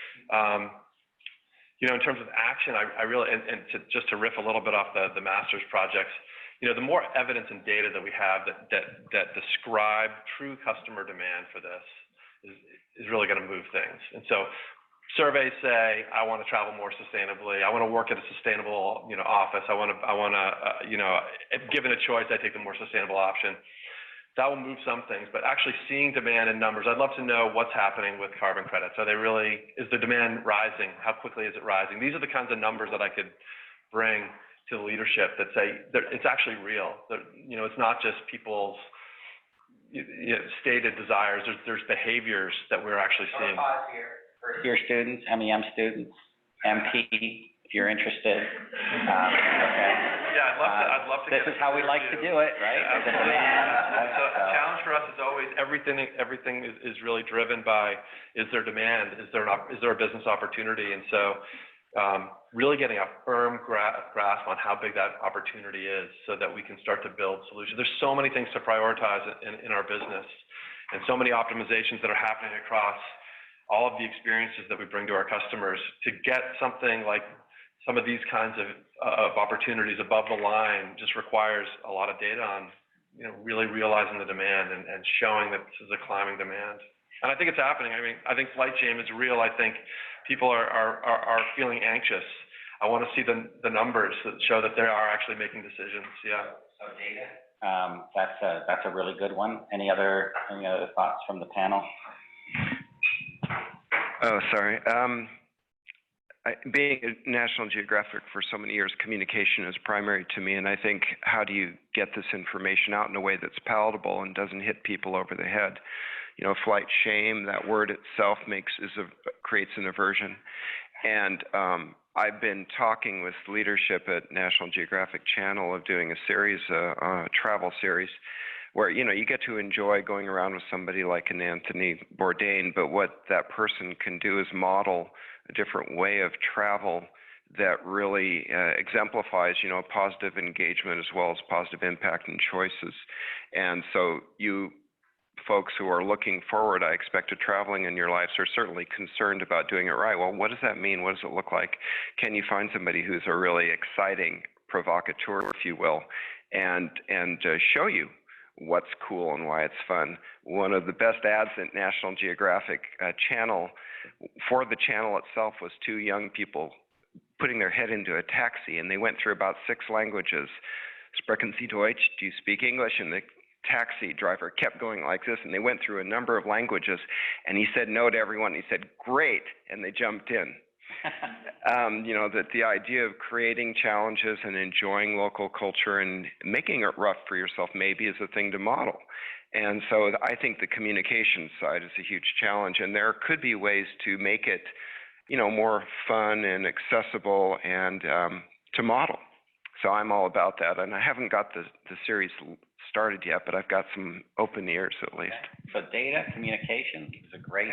In terms of action, I really, just to riff a little bit off the master's projects, the more evidence and data that we have that describe true customer demand for this is really going to move things. And so surveys say, I want to travel more sustainably. I want to work at a sustainable, office. I want to, if given a choice, I take the more sustainable option. That will move some things, but actually seeing demand in numbers, I'd love to know what's happening with carbon credits. Is the demand rising? How quickly is it rising? These are the kinds of numbers that I could bring to the leadership that say it's actually real. It's not just people's stated desires. There's behaviors that we're actually seeing. First-year students, MEM students, MP, if you're interested. Okay. Yeah, I'd love to. This is how we like to do it, right? Yeah, absolutely. So a challenge for us is always everything is really driven by, is there demand? Is there a business opportunity? And so really getting a firm grasp on how big that opportunity is so that we can start to build solutions. There's so many things to prioritize in our business and so many optimizations that are happening across all of the experiences that we bring to our customers. To get something like some of these kinds of opportunities above the line just requires a lot of data on, really realizing the demand and showing that this is a climbing demand. And I think it's happening. I mean, I think flight shame is real. I think people are feeling anxious. I want to see the numbers that show that they are actually making decisions. Yeah. So data. That's a really good one. Any other thoughts from the panel? Oh, sorry. Being at National Geographic for so many years, communication is primary to me, and I think, how do you get this information out in a way that's palatable and doesn't hit people over the head? Flight shame, that word itself creates an aversion. And I've been talking with leadership at National Geographic Channel of doing a series, a travel series, where you get to enjoy going around with somebody like an Anthony Bourdain, but what that person can do is model a different way of travel that really exemplifies, positive engagement as well as positive impact and choices. And so you folks who are looking forward, I expect, to traveling in your lives are certainly concerned about doing it right. Well, what does that mean? What does it look like? Can you find somebody who's a really exciting provocateur, if you will, and show you what's cool and why it's fun? One of the best ads at National Geographic Channel for the channel itself was two young people putting their head into a taxi, and they went through about 6 languages. Sprechen Sie Deutsch? Do you speak English? And the taxi driver kept going like this, and they went through a number of languages, and he said no to everyone. He said, great, and they jumped in. That the idea of creating challenges and enjoying local culture and making it rough for yourself maybe is a thing to model. And so I think the communication side is a huge challenge, and there could be ways to make it, more fun and accessible and to model. So I'm all about that, and I haven't got the series started yet, but I've got some open ears at least. So data communication is a great.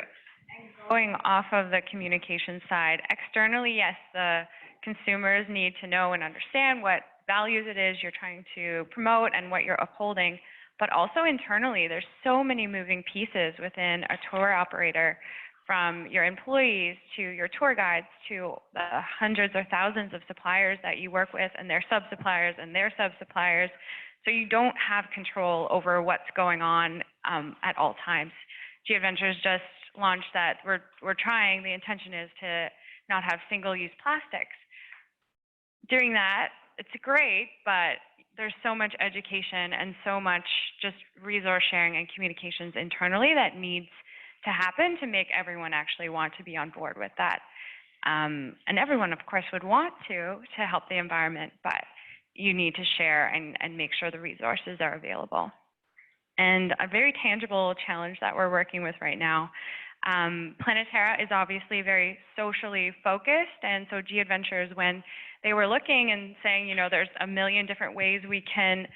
Going off of the communication side, externally, yes, the consumers need to know and understand what values it is you're trying to promote and what you're upholding. But also internally, there's so many moving pieces within a tour operator, from your employees to your tour guides to the hundreds or thousands of suppliers that you work with and their sub-suppliers and their sub-suppliers. So you don't have control over what's going on at all times. G-Adventures just launched that. We're trying, the intention is to not have single-use plastics. Doing that, it's great, but there's so much education and so much just resource sharing and communications internally that needs to happen to make everyone actually want to be on board with that. And everyone, of course, would want to help the environment, but you need to share and make sure the resources are available. And a very tangible challenge that we're working with right now, Planeterra is obviously very socially focused, and so G-Adventures, when they were looking and saying, there's a million different ways we can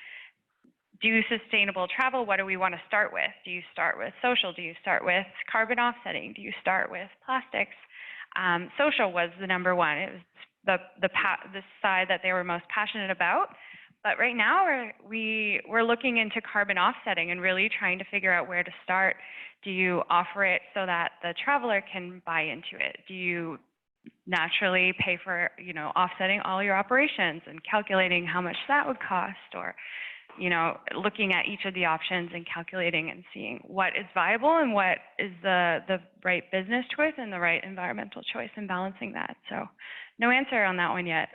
do sustainable travel, what do we want to start with? Do you start with social? Do you start with carbon offsetting? Do you start with plastics? Social was the number one. It was the side that they were most passionate about. But right now we're looking into carbon offsetting and really trying to figure out where to start. Do you offer it so that the traveler can buy into it? Do you naturally pay for, offsetting all your operations and calculating how much that would cost? Or you know, looking at each of the options and calculating and seeing what is viable and what is the right business choice and the right environmental choice and balancing that. So no answer on that one yet.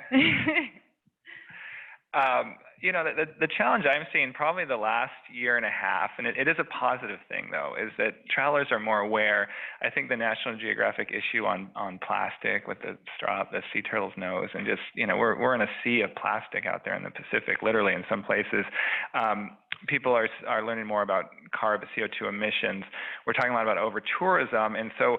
You know, the challenge I'm seeing probably the last year and a half, and it is a positive thing though, is that travelers are more aware. I think the National Geographic issue on plastic with the straw, the sea turtle's nose, and just, you know, we're in a sea of plastic out there in the Pacific, literally in some places. People are learning more about CO2 emissions. We're talking a lot about over-tourism, and so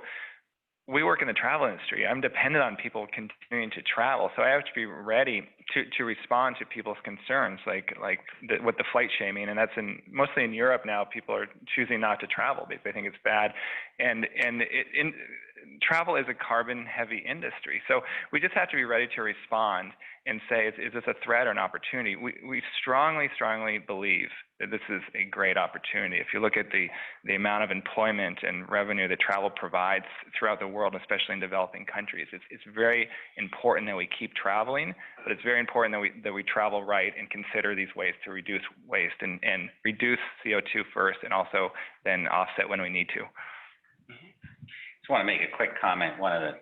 we work in the travel industry. I'm dependent on people continuing to travel, so I have to be ready to respond to people's concerns, with the flight shaming, and that's mostly in Europe now. People are choosing not to travel because they think it's bad, and travel is a carbon-heavy industry, so we just have to be ready to respond and say, is this a threat or an opportunity? We strongly believe that this is a great opportunity. If you look at the amount of employment and revenue that travel provides throughout the world, especially in developing countries, it's very important that we keep traveling, but it's very important that we travel right and consider these ways to reduce waste and reduce CO2 first, and also then offset when we need to. Just want to make a quick comment. One of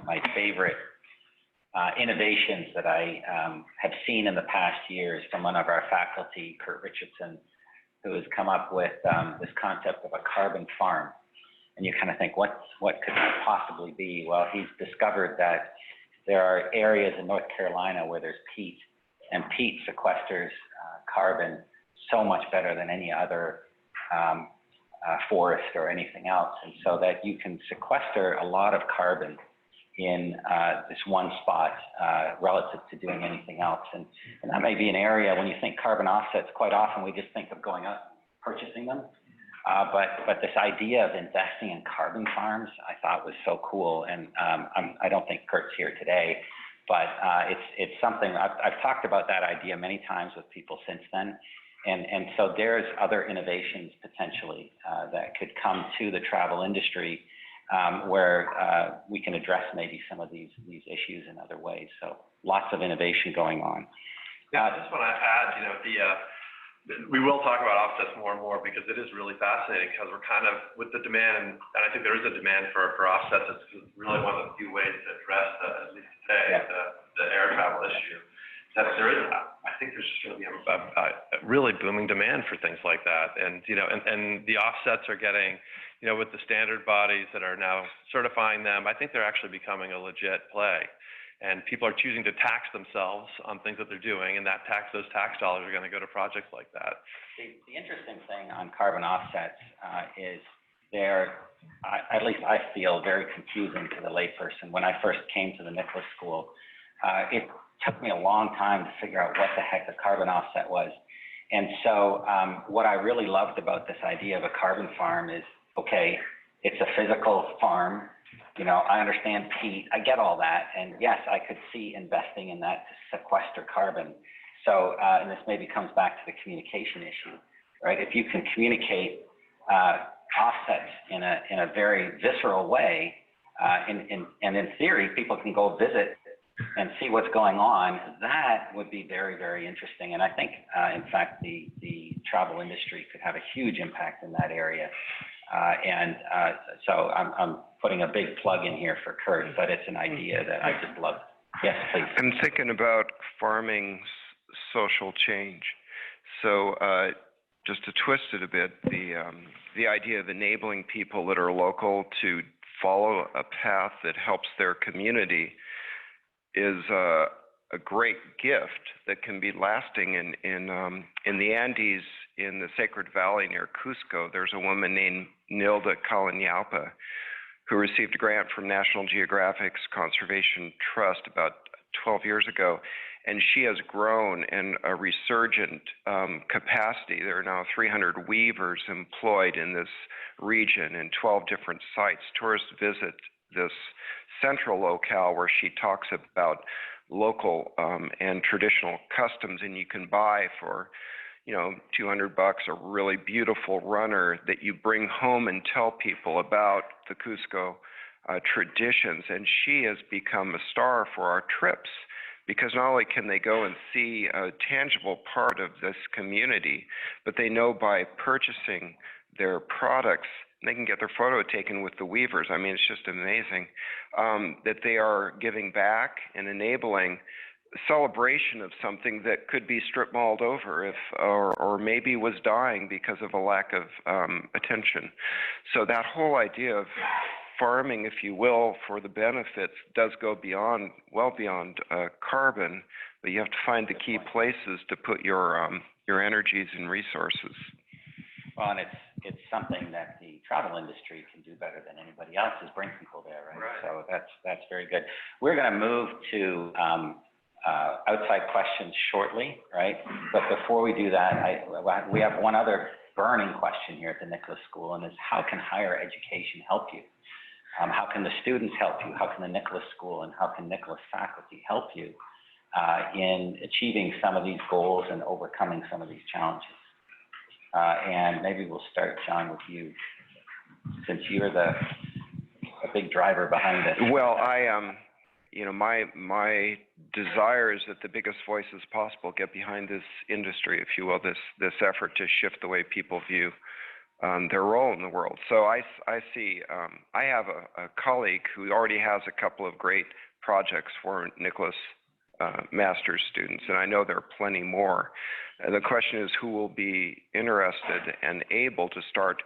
my favorite innovations that I have seen in the past years from one of our faculty, Kurt Richardson, who has come up with this concept of a carbon farm. And you kind of think, what could that possibly be? Well, he's discovered that there are areas in North Carolina where there's peat, and peat sequesters carbon so much better than any other forest or anything else. And so that you can sequester a lot of carbon in this one spot relative to doing anything else. And that may be an area, when you think carbon offsets, quite often we just think of going out and purchasing them. But this idea of investing in carbon farms, I thought was so cool. And I don't think Kurt's here today, but it's something, I've talked about that idea many times with people since then. And so there's other innovations potentially that could come to the travel industry where we can address maybe some of these issues in other ways. So lots of innovation going on. Yeah, I just want to add, you know, we will talk about offsets more and more because it is really fascinating, because we're kind of with the demand, and I think there is a demand for offsets. It's really one of the few ways to address, at least today, the air travel issue. That there is, I think there's just going to be a really booming demand for things like that. And, you know, and the offsets are getting, you know, with the standard bodies that are now certifying them, I think they're actually becoming a legit play. And people are choosing to tax themselves on things that they're doing, and those tax dollars are going to go to projects like that. The interesting thing on carbon offsets is they're, at least I feel, very confusing to the layperson. When I first came to the Nikolas School, it took me a long time to figure out what the heck a carbon offset was. And so what I really loved about this idea of a carbon farm is, okay, it's a physical farm. You know, I understand peat, I get all that. And yes, I could see investing in that to sequester carbon. So, and this maybe comes back to the communication issue, right? If you can communicate offsets in a very visceral way, and in theory, people can go visit and see what's going on, that would be very, very interesting. And I think, in fact, the travel industry could have a huge impact in that area. So I'm putting a big plug in here for Kurt, but it's an idea that I just love. Yes, please. I'm thinking about farming social change. So just to twist it a bit, the idea of enabling people that are local to follow a path that helps their community is a great gift that can be lasting. In the Andes, in the Sacred Valley near Cusco, there's a woman named Nilda Kalanyalpa who received a grant from National Geographic's Conservation Trust about 12 years ago, and she has grown in a resurgent capacity. There are now 300 weavers employed in this region in 12 different sites. Tourists visit this central locale where she talks about local and traditional customs, and you can buy for, you know, $200 a really beautiful runner that you bring home and tell people about the Cusco traditions. And she has become a star for our trips because not only can they go and see a tangible part of this community, but they know by purchasing their products, they can get their photo taken with the weavers. I mean, it's just amazing that they are giving back and enabling celebration of something that could be strip mauled over if, or maybe was dying because of a lack of attention. So that whole idea of farming, if you will, for the benefits does go beyond, well beyond carbon, but you have to find the key places to put your energies and resources. Well, and it's something that the travel industry can do better than anybody else, is bring people there, right? So that's very good. We're going to move to outside questions shortly, right? But before we do that, we have one other burning question here at the Nikolas School, and is how can higher education help you? How can the students help you? How can the Nikolas School and how can Nikolas faculty help you in achieving some of these goals and overcoming some of these challenges? And maybe we'll start, John, with you, since you're a big driver behind it. Well, you know, my desire is that the biggest voices possible get behind this industry, if you will, this effort to shift the way people view their role in the world. So I see, I have a colleague who already has a couple of great projects for Nikolas master's students, and I know there are plenty more. And the question is who will be interested and able to start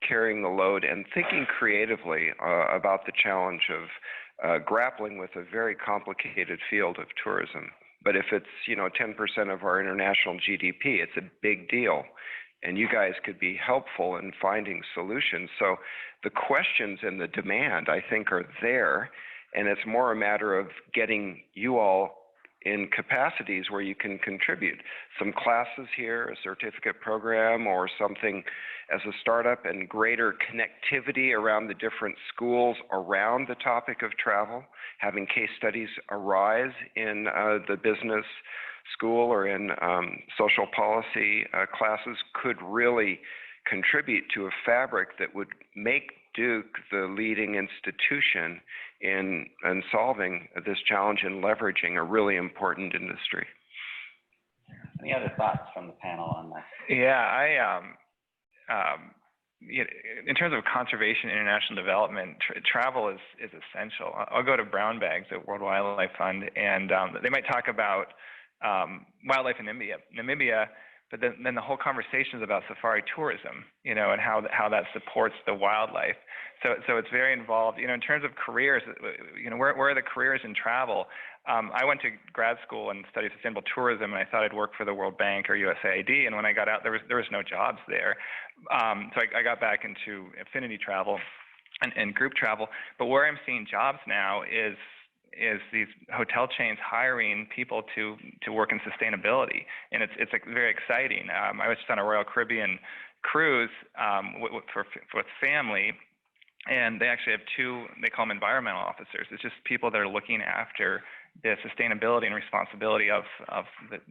carrying the load and thinking creatively about the challenge of grappling with a very complicated field of tourism. But if it's, you know, 10% of our international GDP, it's a big deal. And you guys could be helpful in finding solutions. So the questions and the demand, I think, are there. And it's more a matter of getting you all in capacities where you can contribute. Some classes here, a certificate program, or something as a startup, and greater connectivity around the different schools around the topic of travel, having case studies arise in the business school or in social policy classes could really contribute to a fabric that would make Duke the leading institution in solving this challenge and leveraging a really important industry. Any other thoughts from the panel on that? Yeah, in terms of conservation and international development, travel is essential. I'll go to Brown Bags at World Wildlife Fund, and they might talk about wildlife in Namibia, but then the whole conversation is about safari tourism, you know, and how that supports the wildlife. So it's very involved. You know, in terms of careers, you know, where are the careers in travel? I went to grad school and studied sustainable tourism, and I thought I'd work for the World Bank or USAID. And when I got out, there was no jobs there. So I got back into affinity travel and group travel. But where I'm seeing jobs now is these hotel chains hiring people to work in sustainability, and it's very exciting. I was just on a Royal Caribbean cruise with family, and they actually have two, they call them environmental officers. It's just people that are looking after the sustainability and responsibility of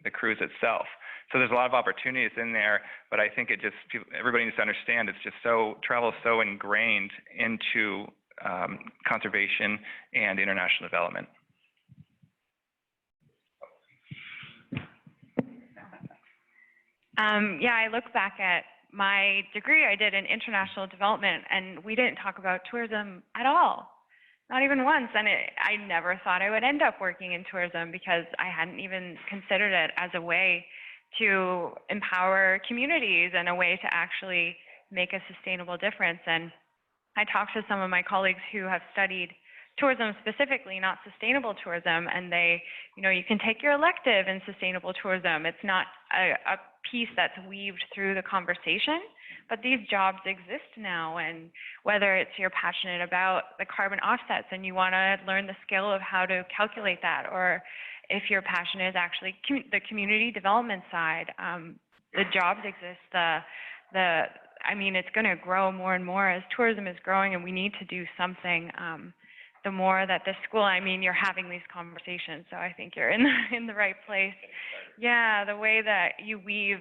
the cruise itself. So there's a lot of opportunities in there, but I think everybody needs to understand it's just travel is so ingrained into conservation and international development. Yeah, I look back at my degree I did in international development, and we didn't talk about tourism at all, not even once. And I never thought I would end up working in tourism because I hadn't even considered it as a way to empower communities and a way to actually make a sustainable difference. And I talked to some of my colleagues who have studied tourism specifically, not sustainable tourism, and they, you know, you can take your elective in sustainable tourism. It's not a piece that's weaved through the conversation, but these jobs exist now. And whether it's you're passionate about the carbon offsets and you want to learn the skill of how to calculate that, or if your passion is actually the community development side, the jobs exist. I mean, it's going to grow more and more as tourism is growing, and we need to do something. The more that this school, I mean, you're having these conversations, so I think you're in the right place. Yeah, the way that you weave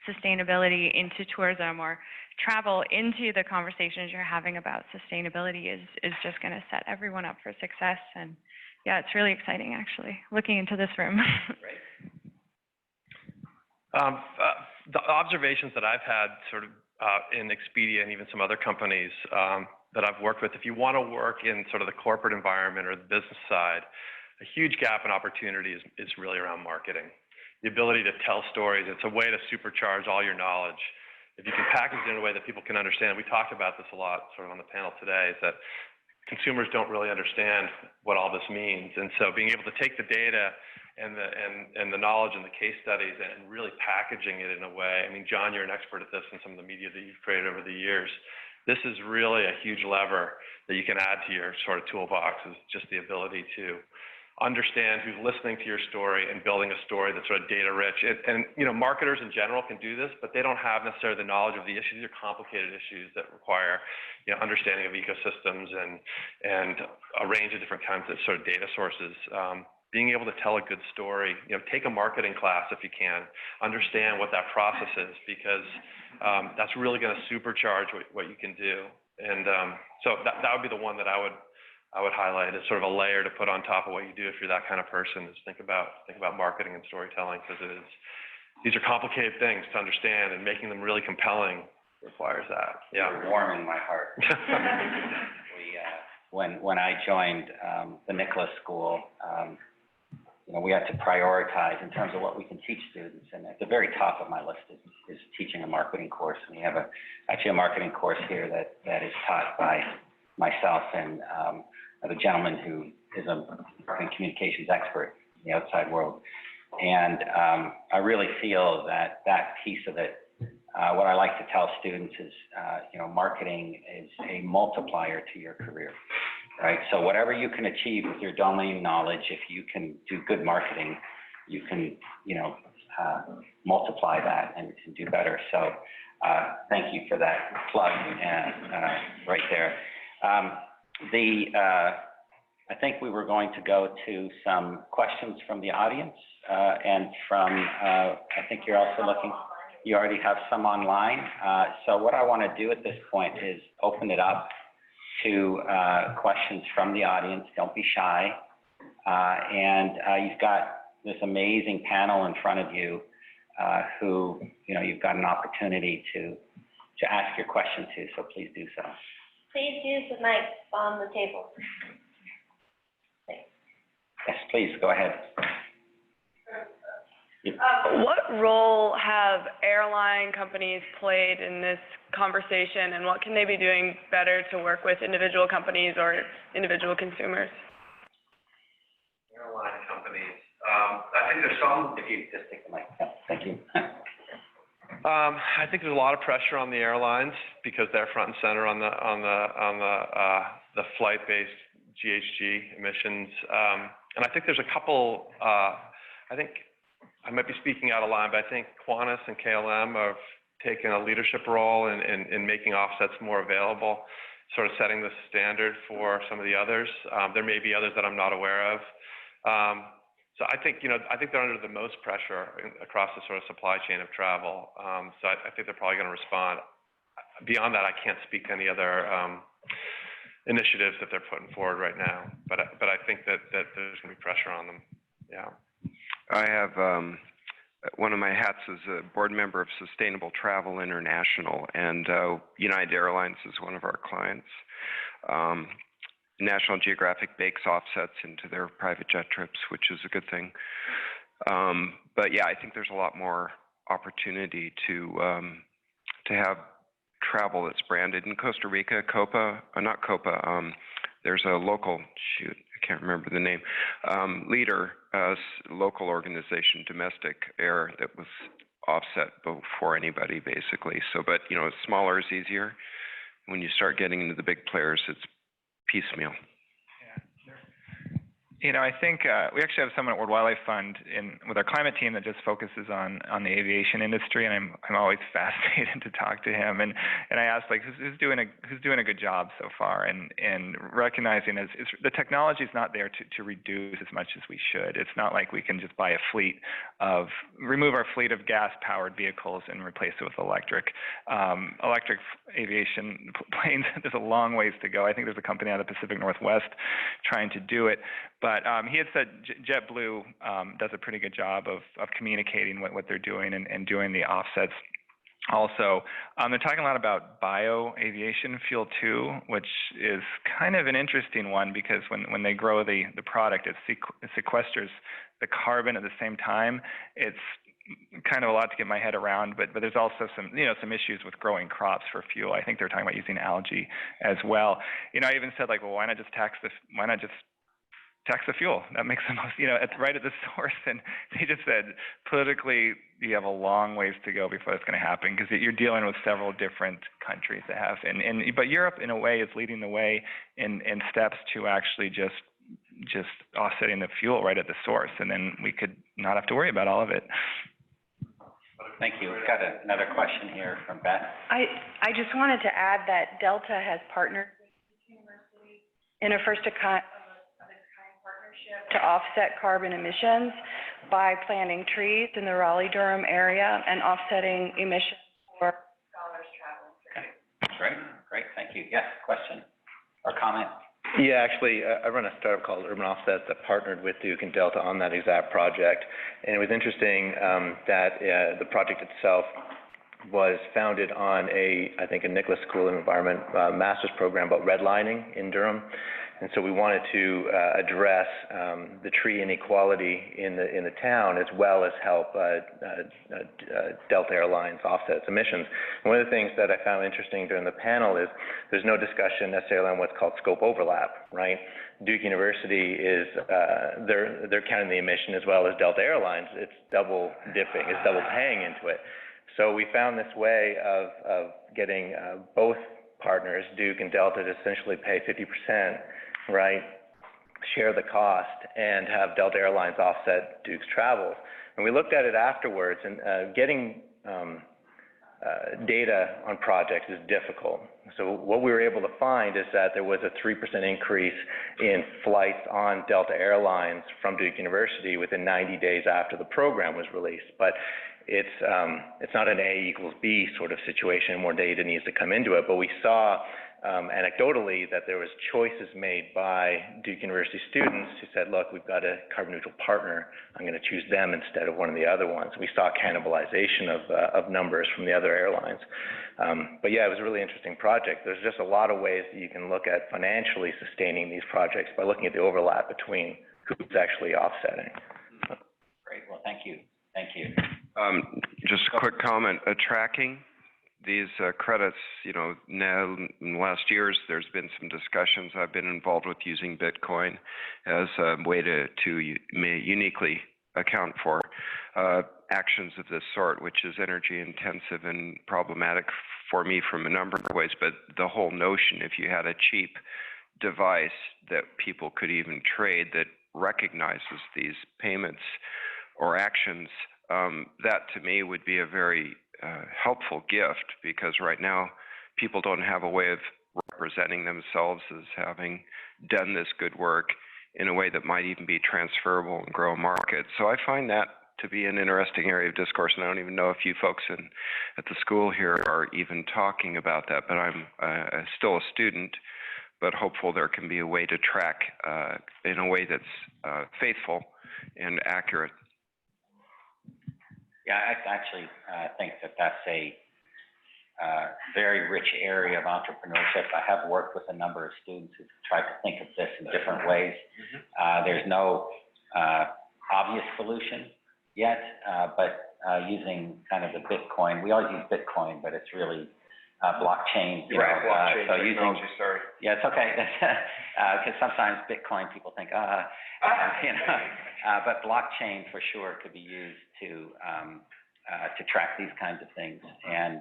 sustainability into tourism or travel into the conversations you're having about sustainability is just going to set everyone up for success. And yeah, it's really exciting actually, looking into this room. The observations that I've had sort of in Expedia and even some other companies that I've worked with, if you want to work in sort of the corporate environment or the business side, a huge gap in opportunity is really around marketing. The ability to tell stories, it's a way to supercharge all your knowledge. If you can package it in a way that people can understand, we talked about this a lot sort of on the panel today, is that consumers don't really understand what all this means. And so being able to take the data and the knowledge and the case studies and really packaging it in a way, I mean, John, you're an expert at this in some of the media that you've created over the years. This is really a huge lever that you can add to your sort of toolbox, is just the ability to understand who's listening to your story and building a story that's sort of data rich. And you know, marketers in general can do this, but they don't have necessarily the knowledge of the issues. These are complicated issues that require, you know, understanding of ecosystems and a range of different kinds of sort of data sources. Being able to tell a good story, you know, take a marketing class if you can, understand what that process is, because that's really going to supercharge what you can do. And so that would be the one that I would highlight as sort of a layer to put on top of what you do if you're that kind of person, is think about marketing and storytelling, because these are complicated things to understand, and making them really compelling requires that. Yeah. You're warming my heart. When I joined the Nikolas School, you know, we had to prioritize in terms of what we can teach students, and at the very top of my list is teaching a marketing course. And we have actually a marketing course here that is taught by myself and a gentleman who is a marketing communications expert in the outside world. And I really feel that piece of it, what I like to tell students is, you know, marketing is a multiplier to your career, right? So whatever you can achieve with your domain knowledge, if you can do good marketing, you can, you know, multiply that and do better. So thank you for that plug right there. I think we were going to go to some questions from the audience, and from, I think you're also looking, you already have some online. So what I want to do at this point is open it up to questions from the audience. Don't be shy. And you've got this amazing panel in front of you who, you know, you've got an opportunity to ask your question to, so please do so. Please use the mic on the table. Yes, please, go ahead. What role have airline companies played in this conversation, and what can they be doing better to work with individual companies or individual consumers? Airline companies. I think there's some. If you just take the mic. Yeah, thank you. I think there's a lot of pressure on the airlines because they're front and center on the flight-based GHG emissions. And I think there's a couple. I think I might be speaking out of line, but I think Qantas and KLM have taken a leadership role in making offsets more available, sort of setting the standard for some of the others. There may be others that I'm not aware of. So I think, you know, I think they're under the most pressure across the sort of supply chain of travel. So I think they're probably going to respond. Beyond that, I can't speak to any other initiatives that they're putting forward right now. But I think that there's going to be pressure on them. Yeah. I have one of my hats is a board member of Sustainable Travel International, and United Airlines is one of our clients. National Geographic bakes offsets into their private jet trips, which is a good thing. But yeah, I think there's a lot more opportunity to have travel that's branded. In Costa Rica, there's a local, I can't remember the name, leader, local organization, Domestic Air, that was offset before anybody, basically. So, but, you know, smaller is easier. When you start getting into the big players, it's piecemeal. You know, I think we actually have someone at World Wildlife Fund with our climate team that just focuses on the aviation industry, and I'm always fascinated to talk to him. And I asked, like, who's doing a good job so far, and recognizing the technology is not there to reduce as much as we should. It's not like we can just buy remove our fleet of gas-powered vehicles and replace it with electric. Electric aviation planes, there's a long ways to go. I think there's a company out of the Pacific Northwest trying to do it, but But he had said JetBlue does a pretty good job of communicating what they're doing and doing the offsets. Also, they're talking a lot about bio-aviation fuel too, which is kind of an interesting one because when they grow the product, it sequesters the carbon at the same time. It's kind of a lot to get my head around, but there's also some issues with growing crops for fuel. I think they're talking about using algae as well. I even said like, well, why not just tax the fuel? That makes the most, it's right at the source. And they just said, politically, you have a long ways to go before that's going to happen because you're dealing with several different countries that have, but Europe in a way is leading the way in steps to actually just offsetting the fuel right at the source, and then we could not have to worry about all of it. Thank you. We've got another question here from Beth. I just wanted to add that Delta has partnered with the university in a first-of-its-kind partnership to offset carbon emissions by planting trees in the Raleigh-Durham area and offsetting emissions for scholars traveling. Okay. Great. Thank you. Yes, question or comment? Yeah, actually, I run a startup called Urban Offsets that partnered with Duke and Delta on that exact project. And it was interesting that the project itself was founded on I think a Nikolas School of Environment master's program about redlining in Durham. And so we wanted to address the tree inequality in the town as well as help Delta Airlines offset its emissions. And one of the things that I found interesting during the panel is there's no discussion necessarily on what's called scope overlap, right? Duke University is, they're counting the emission as well as Delta Airlines. It's double dipping, it's double paying into it. So we found this way of getting both partners, Duke and Delta, to essentially pay 50%, right, share the cost, and have Delta Airlines offset Duke's travels. And we looked at it afterwards, and getting data on projects is difficult. So what we were able to find is that there was a 3% increase in flights on Delta Airlines from Duke University within 90 days after the program was released. But it's not an A equals B sort of situation. More data needs to come into it. But we saw anecdotally that there was choices made by Duke University students who said, look, we've got a carbon neutral partner. I'm going to choose them instead of one of the other ones. We saw cannibalization of numbers from the other airlines. But yeah, it was a really interesting project. There's just a lot of ways that you can look at financially sustaining these projects by looking at the overlap between who's actually offsetting. Great. Well, thank you. Thank you. Just a quick comment. Tracking these credits, now in the last years, there's been some discussions. I've been involved with using Bitcoin as a way to uniquely account for actions of this sort, which is energy intensive and problematic for me from a number of ways. But the whole notion, if you had a cheap device that people could even trade that recognizes these payments or actions, that to me would be a very helpful gift, because right now people don't have a way of representing themselves as having done this good work in a way that might even be transferable and grow a market. So I find that to be an interesting area of discourse, and I don't even know if you folks at the school here are even talking about that, but I'm still a student, but hopeful there can be a way to track in a way that's faithful and accurate. Yeah, I actually think that that's a very rich area of entrepreneurship. I have worked with a number of students who've tried to think of this in different ways. There's no obvious solution yet, but using kind of the Bitcoin, we always use Bitcoin, but it's really blockchain. Blockchain so using, sorry. Yeah, it's okay. Because sometimes Bitcoin people think, but blockchain for sure could be used to track these kinds of things. And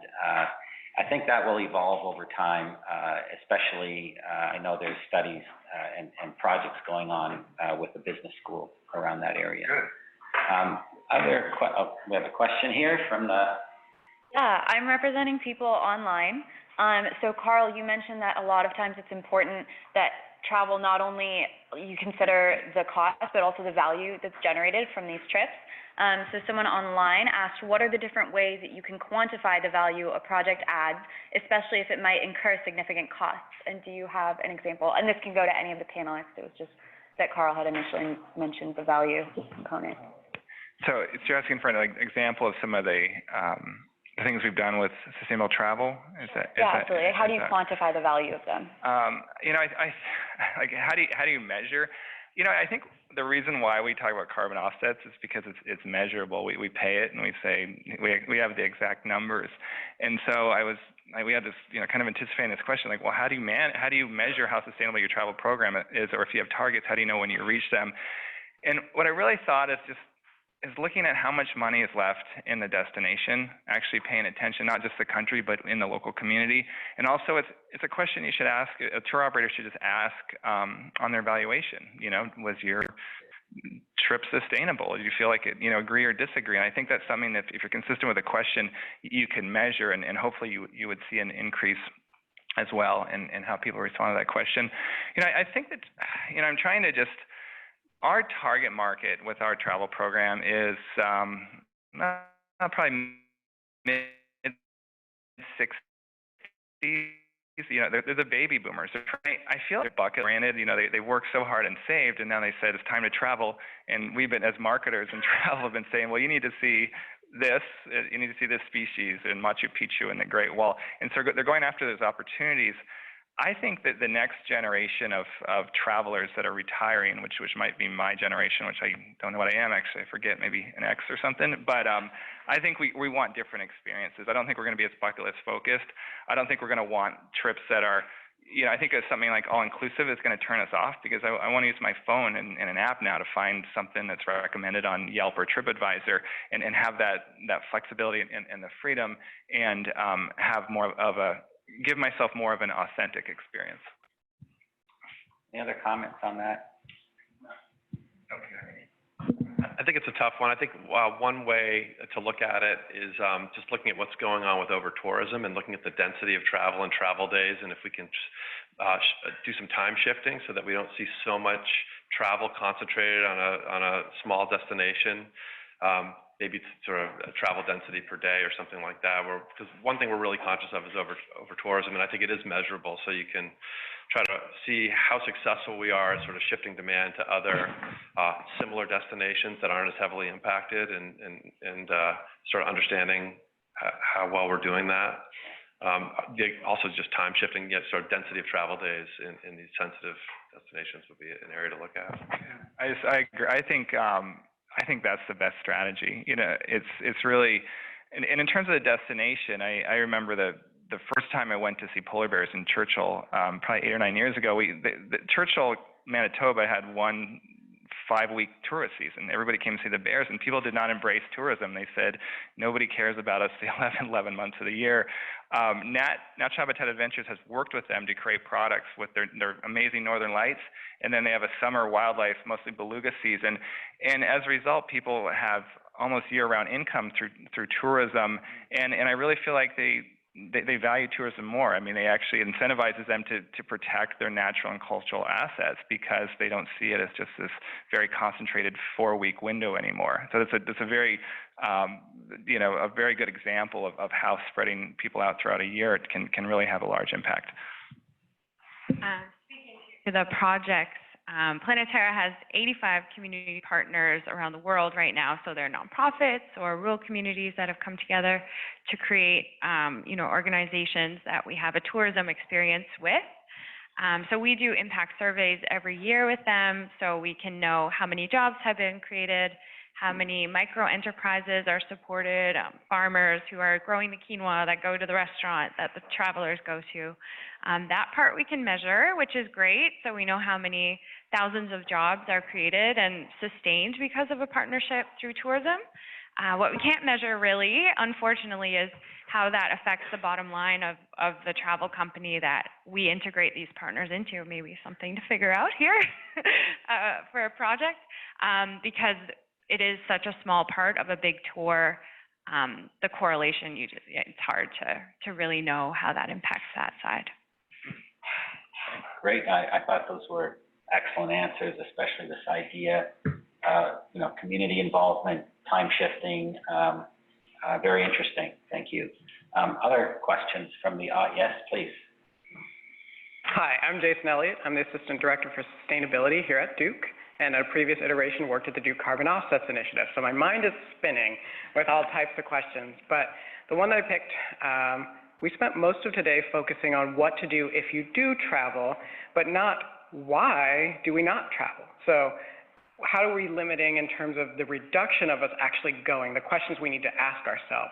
I think that will evolve over time, especially I know there's studies and projects going on with the business school around that area. Good. We have a question here from the... Yeah, I'm representing people online. So Karl, you mentioned that a lot of times it's important that travel not only you consider the cost, but also the value that's generated from these trips. So someone online asked, what are the different ways that you can quantify the value a project adds, especially if it might incur significant costs? And do you have an example? And this can go to any of the panelists. It was just that Karl had initially mentioned, the value component. So you're asking for an example of some of the things we've done with sustainable travel? Absolutely. How do you quantify the value of them? You know, I like how do you measure? You know, I think the reason why we talk about carbon offsets is because it's measurable. We pay it and we say we have the exact numbers. And so we had this, you know, kind of anticipating this question, like, well, how do you measure how sustainable your travel program is, or if you have targets, how do you know when you reach them? And what I really thought is looking at how much money is left in the destination, actually paying attention, not just the country, but in the local community. And also it's a question you should ask, a tour operator should just ask on their valuation. You know, was your trip sustainable? Do you feel like it, you know, agree or disagree? And I think that's something that if you're consistent with a question, you can measure, and hopefully you would see an increase as well in how people respond to that question. You know, I think that, you know, I'm trying to just, our target market with our travel program is probably mid-60s. You know, they're the baby boomers. I feel they're bucket oriented. You know, they work so hard and saved, and now they said it's time to travel. And we've been, as marketers in travel, have been saying, well, you need to see this, you need to see this species in Machu Picchu and the Great Wall. And so they're going after those opportunities. I think that the next generation of travelers that are retiring, which might be my generation, which I don't know what I am actually, I forget, maybe an X or something, but I think we want different experiences. I don't think we're going to be as bucket list focused. I don't think we're going to want trips that are, you know, I think something like all-inclusive is going to turn us off, because I want to use my phone and an app now to find something that's recommended on Yelp or TripAdvisor, and have that flexibility and the freedom, and have more of give myself more of an authentic experience. Any other comments on that? Okay. I think it's a tough one. I think one way to look at it is just looking at what's going on with over-tourism and looking at the density of travel and travel days, and if we can do some time shifting so that we don't see so much travel concentrated on a small destination. Maybe sort of a travel density per day or something like that. Because one thing we're really conscious of is over tourism, and I think it is measurable. So you can try to see how successful we are at sort of shifting demand to other similar destinations that aren't as heavily impacted, and sort of understanding how well we're doing that. Also just time shifting, sort of density of travel days in these sensitive destinations would be an area to look at. I agree. I think that's the best strategy. You know, it's really, and in terms of the destination, I remember the first time I went to see polar bears in Churchill, probably 8 or 9 years ago. The Churchill, Manitoba had one 5-week tourist season. Everybody came to see the bears, and people did not embrace tourism. They said, nobody cares about us the 11 months of the year. Natural Habitat Adventures has worked with them to create products with their amazing northern lights, and then they have a summer wildlife, mostly beluga season. And as a result, people have almost year-round income through tourism, and I really feel like they value tourism more. I mean, they actually incentivizes them to protect their natural and cultural assets, because they don't see it as just this very concentrated 4-week window anymore. So it's a very, you know, a very good example of how spreading people out throughout a year can really have a large impact. Speaking to the projects, Planeterra has 85 community partners around the world right now. So they're nonprofits or rural communities that have come together to create, you know, organizations that we have a tourism experience with. So we do impact surveys every year with them, so we can know how many jobs have been created, how many micro enterprises are supported, farmers who are growing the quinoa that go to the restaurant that the travelers go to. That part we can measure, which is great. So we know how many thousands of jobs are created and sustained because of a partnership through tourism. What we can't measure really, unfortunately, is how that affects the bottom line of the travel company that we integrate these partners into. Maybe something to figure out here for a project, because it is such a small part of a big tour. The correlation, it's hard to really know how that impacts that side. Great. I thought those were excellent answers, especially this idea, you know, community involvement, time shifting, very interesting. Thank you. Other questions from the yes, please. Hi, I'm Jason Elliott. I'm the Assistant Director for Sustainability here at Duke, and at a previous iteration worked at the Duke Carbon Offsets Initiative. So my mind is spinning with all types of questions, but the one that I picked, we spent most of today focusing on what to do if you do travel, but not why do we not travel. So how are we limiting in terms of the reduction of us actually going, the questions we need to ask ourselves.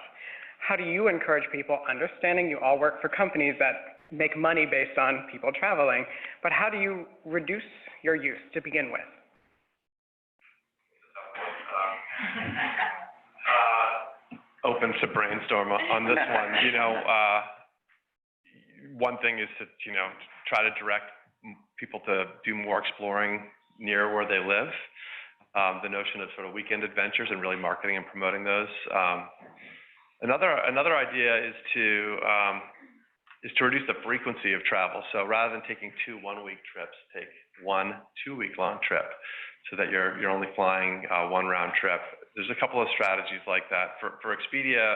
How do you encourage people, understanding you all work for companies that make money based on people traveling, but how do you reduce your use to begin with? Open to brainstorm on this one. You know, one thing is to, you know, try to direct people to do more exploring near where they live. The notion of sort of weekend adventures and really marketing and promoting those. Another idea is to reduce the frequency of travel. So rather than taking 2 one-week trips, take 1 2-week-long trip, so that you're only flying one round trip. There's a couple of strategies like that. For Expedia,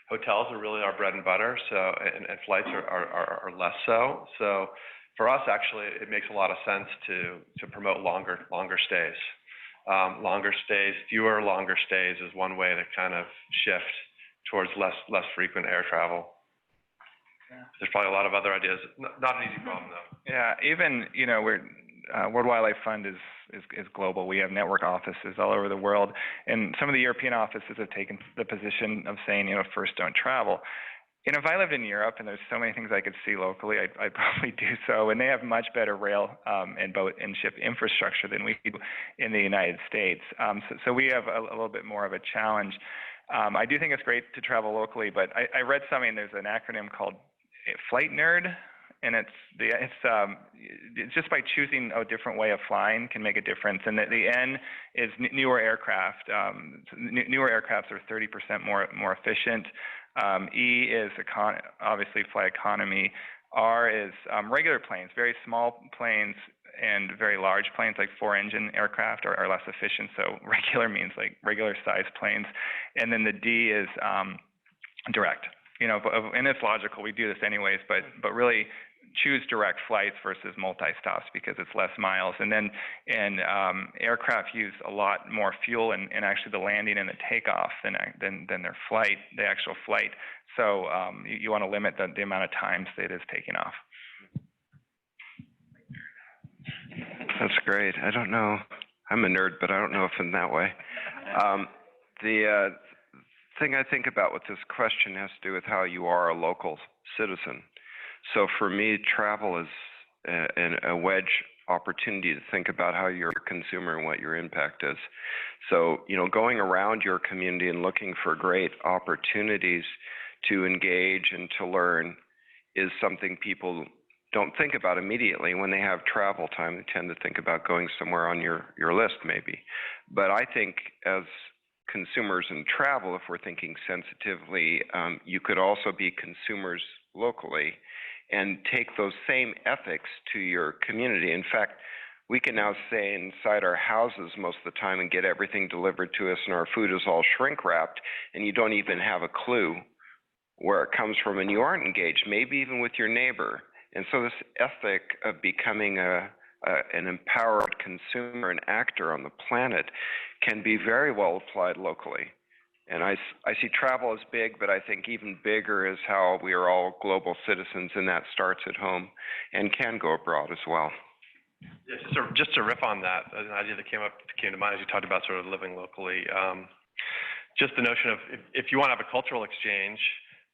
hotels are really our bread and butter. So and flights are less so. So for us, actually, it makes a lot of sense to promote longer stays. Longer stays, fewer longer stays is one way to kind of shift towards less frequent air travel. There's probably a lot of other ideas. Not an easy problem though. Yeah, even, you know, World Wildlife Fund is global. We have network offices all over the world, and some of the European offices have taken the position of saying, you know, first don't travel. You know, if I lived in Europe and there's so many things I could see locally, I'd probably do so. And they have much better rail and boat and ship infrastructure than we do in the United States. So we have a little bit more of a challenge. I do think it's great to travel locally, but I read something. There's an acronym called Flight Nerd, and it's just by choosing a different way of flying can make a difference. And the N is newer aircraft. Newer aircrafts are 30% more efficient. E is obviously fly economy. R is regular planes, very small planes and very large planes like 4-engine aircraft are less efficient. So regular means like regular size planes. And then the D is direct. You know, and it's logical. We do this anyways, but really choose direct flights versus multi-stops because it's less miles. And then aircraft use a lot more fuel in actually the landing and the takeoff than their flight, the actual flight. So you want to limit the amount of times that it is taking off. That's great. I don't know. I'm a nerd, but I don't know if in that way. The thing I think about with this question has to do with how you are a local citizen. So for me, travel is a wedge opportunity to think about how you're a consumer and what your impact is. So, you know, going around your community and looking for great opportunities to engage and to learn is something people don't think about immediately. When they have travel time, they tend to think about going somewhere on your list maybe. But I think as consumers in travel, if we're thinking sensitively, you could also be consumers locally and take those same ethics to your community. In fact, we can now stay inside our houses most of the time and get everything delivered to us, and our food is all shrink wrapped, and you don't even have a clue where it comes from, and you aren't engaged, maybe even with your neighbor. And so this ethic of becoming an empowered consumer and actor on the planet can be very well applied locally. And I see travel as big, but I think even bigger is how we are all global citizens, and that starts at home and can go abroad as well. Yeah, just to riff on that, an idea that came to mind as you talked about sort of living locally. Just the notion of if you want to have a cultural exchange,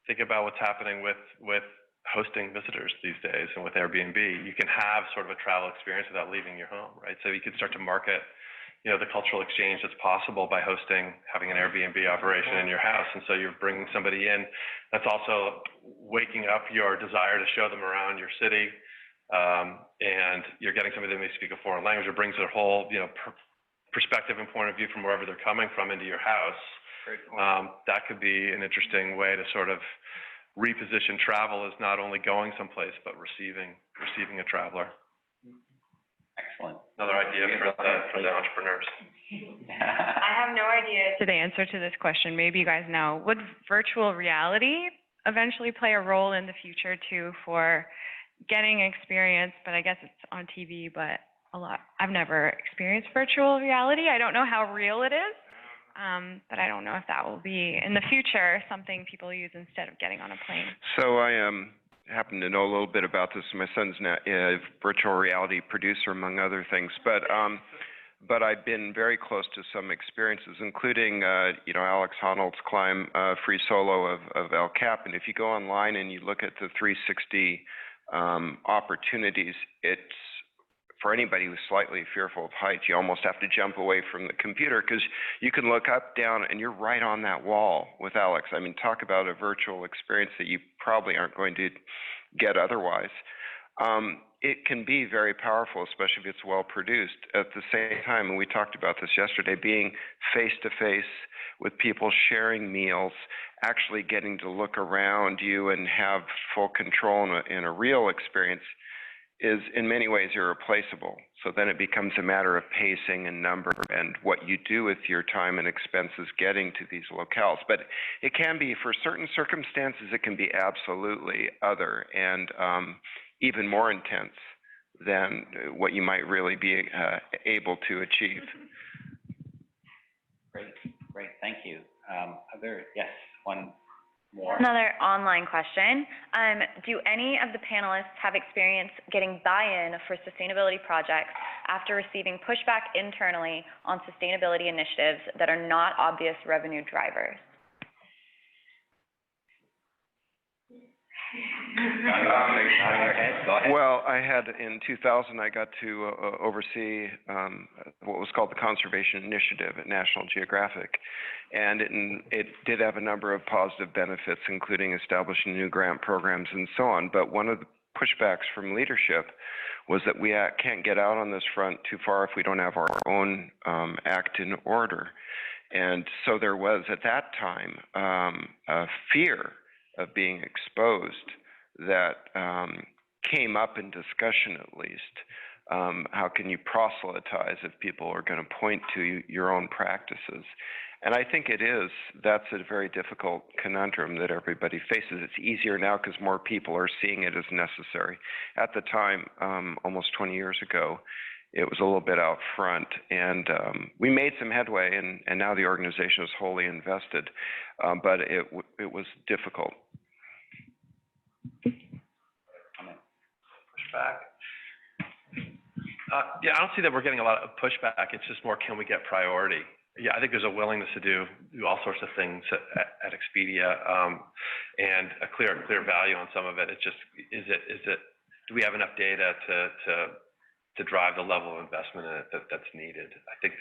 think about what's happening with hosting visitors these days and with Airbnb. You can have sort of a travel experience without leaving your home, right? So you can start to market, you know, the cultural exchange that's possible by having an Airbnb operation in your house. And so you're bringing somebody in. That's also waking up your desire to show them around your city. And you're getting somebody that may speak a foreign language or brings their whole, you know, perspective and point of view from wherever they're coming from into your house. That could be an interesting way to sort of reposition travel as not only going someplace, but receiving a traveler. Excellent. Another idea for the entrepreneurs. I have no idea to the answer to this question. Maybe you guys know. Would virtual reality eventually play a role in the future too for getting experience, but I guess it's on TV, but I've never experienced virtual reality. I don't know how real it is, but I don't know if that will be in the future something people use instead of getting on a plane. So I happen to know a little bit about this. My son's a virtual reality producer, among other things, but I've been very close to some experiences, including, Alex Honnold's climb free solo of El Cap. And if you go online and you look at the 360 opportunities, it's for anybody who's slightly fearful of heights, you almost have to jump away from the computer because you can look up, down, and you're right on that wall with Alex. I mean, talk about a virtual experience that you probably aren't going to get otherwise. It can be very powerful, especially if it's well produced. At the same time, and we talked about this yesterday, being face-to-face with people, sharing meals, actually getting to look around you and have full control in a real experience is in many ways irreplaceable. So then it becomes a matter of pacing and number and what you do with your time and expenses getting to these locales. But it can be, for certain circumstances, it can be absolutely other and even more intense than what you might really be able to achieve. Great, thank you. Yes, one more. Another online question. Do any of the panelists have experience getting buy-in for sustainability projects after receiving pushback internally on sustainability initiatives that are not obvious revenue drivers? Well, I had in 2000, I got to oversee what was called the Conservation Initiative at National Geographic. And it did have a number of positive benefits, including establishing new grant programs and so on. But one of the pushbacks from leadership was that we can't get out on this front too far if we don't have our own act in order. And so there was, at that time, a fear of being exposed that came up in discussion, at least. How can you proselytize if people are going to point to your own practices? And I think that's a very difficult conundrum that everybody faces. It's easier now because more people are seeing it as necessary. At the time, almost 20 years ago, it was a little bit out front, and we made some headway, and now the organization is wholly invested, but it was difficult. Pushback. Yeah, I don't see that we're getting a lot of pushback. It's just more, can we get priority? Yeah, I think there's a willingness to do all sorts of things at Expedia, and a clear value on some of it. It's just, do we have enough data to drive the level of investment in it that's needed? I think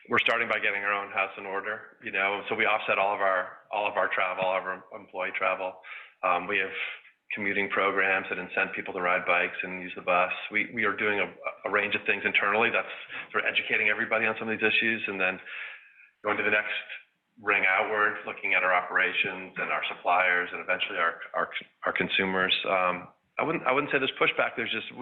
we're starting by getting our own house in order, so we offset all of our travel, all of our employee travel. We have commuting programs that incent people to ride bikes and use the bus. We are doing a range of things internally that's sort of educating everybody on some of these issues, and then going to the next ring outward, looking at our operations and our suppliers and eventually our consumers. I wouldn't say there's pushback. There's just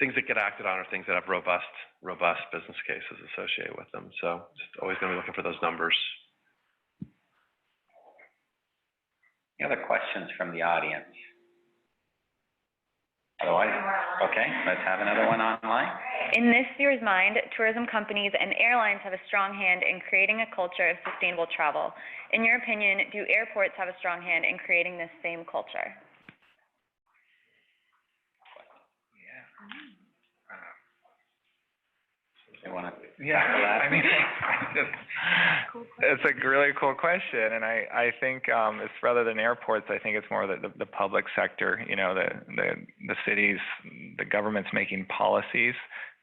things that get acted on are things that have robust business cases associated with them. So just always going to be looking for those numbers. Any other questions from the audience? Otherwise, okay, let's have another one online. In this year's mind, tourism companies and airlines have a strong hand in creating a culture of sustainable travel. In your opinion, do airports have a strong hand in creating this same culture? Yeah, I mean, it's a really cool question, and I think it's rather than airports, I think it's more the public sector. The cities, the government's making policies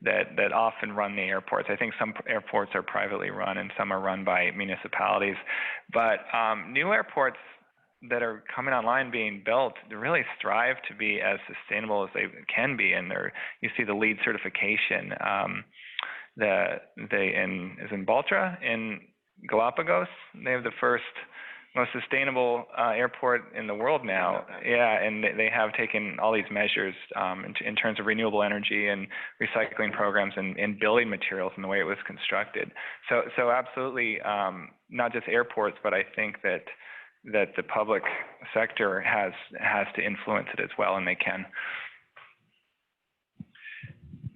that often run the airports. I think some airports are privately run and some are run by municipalities, but new airports that are coming online, being built, they really strive to be as sustainable as they can be, and you see the LEED certification. In Baltra in Galapagos, they have the first most sustainable airport in the world now. Yeah, and they have taken all these measures in terms of renewable energy and recycling programs and building materials and the way it was constructed. So absolutely, not just airports, but I think that the public sector has to influence it as well, and they can.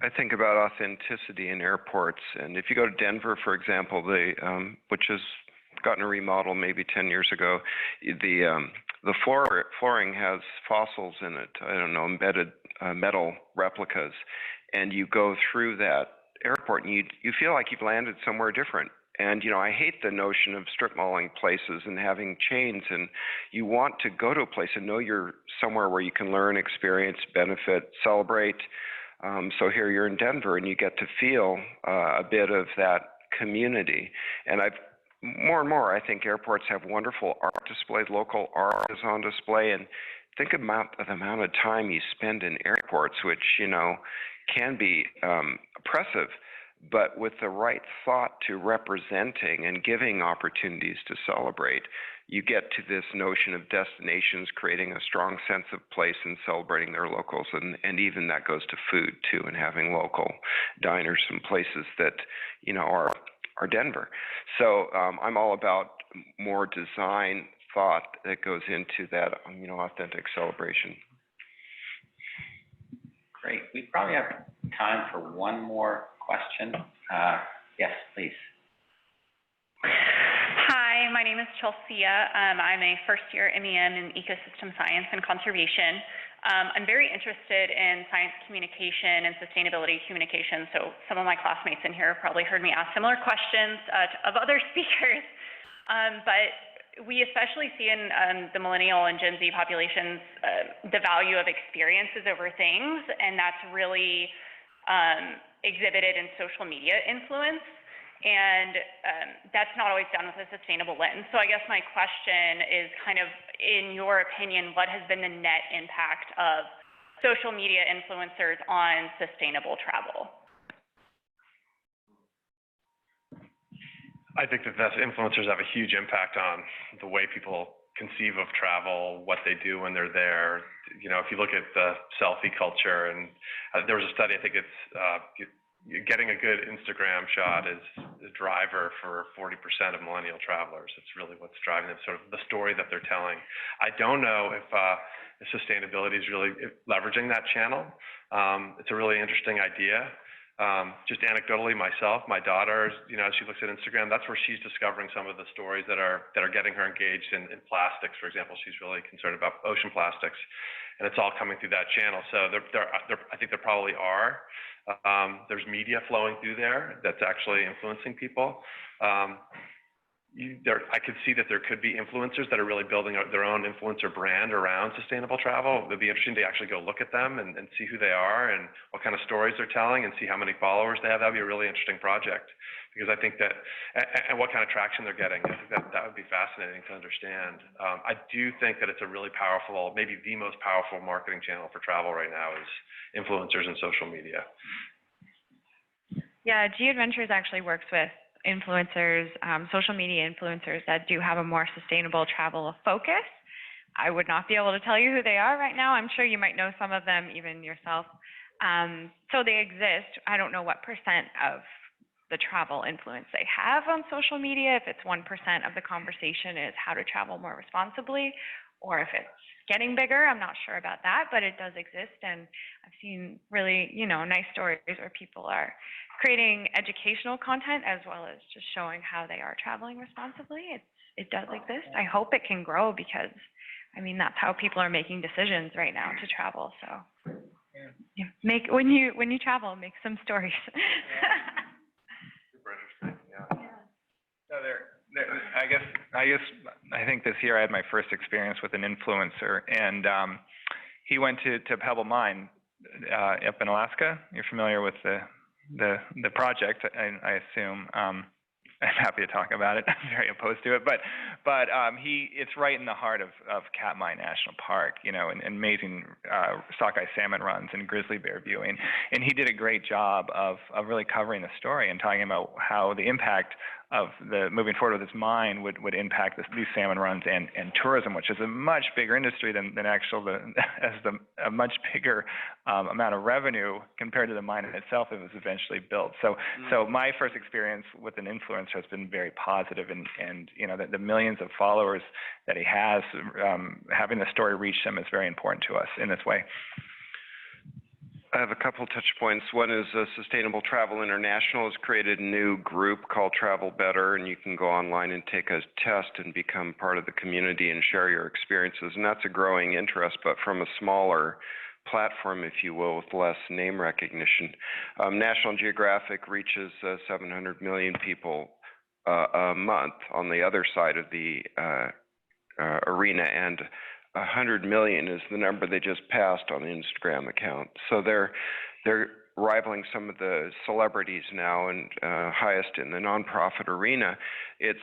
I think about authenticity in airports, and if you go to Denver, for example, which has gotten a remodel maybe 10 years ago, the flooring has fossils in it. I don't know, embedded metal replicas, and you go through that airport, and you feel like you've landed somewhere different. And I hate the notion of strip malling places and having chains, and you want to go to a place and know you're somewhere where you can learn, experience, benefit, celebrate. So here you're in Denver, and you get to feel a bit of that community. And more and more, I think airports have wonderful art displays, local art is on display, and think about the amount of time you spend in airports, which, can be oppressive, but with the right thought to representing and giving opportunities to celebrate, you get to this notion of destinations creating a strong sense of place and celebrating their locals, and even that goes to food too, and having local diners and places that are Denver. So I'm all about more design thought that goes into that authentic celebration. Great. We probably have time for one more question. Yes, please. Hi, my name is Chelsea. I'm a first-year MEM in Ecosystem Science and Conservation. I'm very interested in science communication and sustainability communication, so some of my classmates in here have probably heard me ask similar questions of other speakers. But we especially see in the millennial and Gen Z populations the value of experiences over things, and that's really exhibited in social media influence. And that's not always done with a sustainable lens. So I guess my question is kind of, in your opinion, what has been the net impact of social media influencers on sustainable travel? I think that influencers have a huge impact on the way people conceive of travel, what they do when they're there. If you look at the selfie culture, and there was a study, I think it's getting a good Instagram shot is the driver for 40% of millennial travelers. It's really what's driving them, sort of the story that they're telling. I don't know if sustainability is really leveraging that channel. It's a really interesting idea. Just anecdotally, myself, my daughter, as she looks at Instagram, that's where she's discovering some of the stories that are getting her engaged in plastics. For example, she's really concerned about ocean plastics, and it's all coming through that channel. So I think there probably are. There's media flowing through there that's actually influencing people. I could see that there could be influencers that are really building their own influencer brand around sustainable travel. It would be interesting to actually go look at them and see who they are and what kind of stories they're telling and see how many followers they have. That would be a really interesting project, because I think that, and what kind of traction they're getting. I think that would be fascinating to understand. I do think that it's a really powerful, maybe the most powerful marketing channel for travel right now is influencers and social media. Yeah, G Adventures actually works with influencers, social media influencers that do have a more sustainable travel focus. I would not be able to tell you who they are right now. I'm sure you might know some of them, even yourself. So they exist. I don't know what percent of the travel influence they have on social media, if it's 1% of the conversation is how to travel more responsibly, or if it's getting bigger. I'm not sure about that, but it does exist. And I've seen really, nice stories where people are creating educational content as well as just showing how they are traveling responsibly. It does exist. I hope it can grow, because that's how people are making decisions right now to travel. So when you travel, make some stories. Super interesting. Yeah. So I think this year I had my first experience with an influencer, and he went to Pebble Mine up in Alaska. You're familiar with the project, I assume. happy to talk about it. I'm very opposed to it, but it's right in the heart of Katmai National Park, you know, and amazing sockeye salmon runs and grizzly bear viewing. And he did a great job of really covering the story and talking about how the impact of the moving forward with his mine would impact these salmon runs and tourism, which is a much bigger industry than a much bigger amount of revenue compared to the mine in itself if it was eventually built. So my first experience with an influencer has been very positive, and you know, the millions of followers that he has, having the story reach them is very important to us in this way. I have a couple touch points. One is Sustainable Travel International has created a new group called Travel Better, and you can go online and take a test and become part of the community and share your experiences. And that's a growing interest, but from a smaller platform, if you will, with less name recognition. National Geographic reaches 700 million people a month on the other side of the arena, and 100 million is the number they just passed on the Instagram account. So they're rivaling some of the celebrities now and highest in the nonprofit arena. It's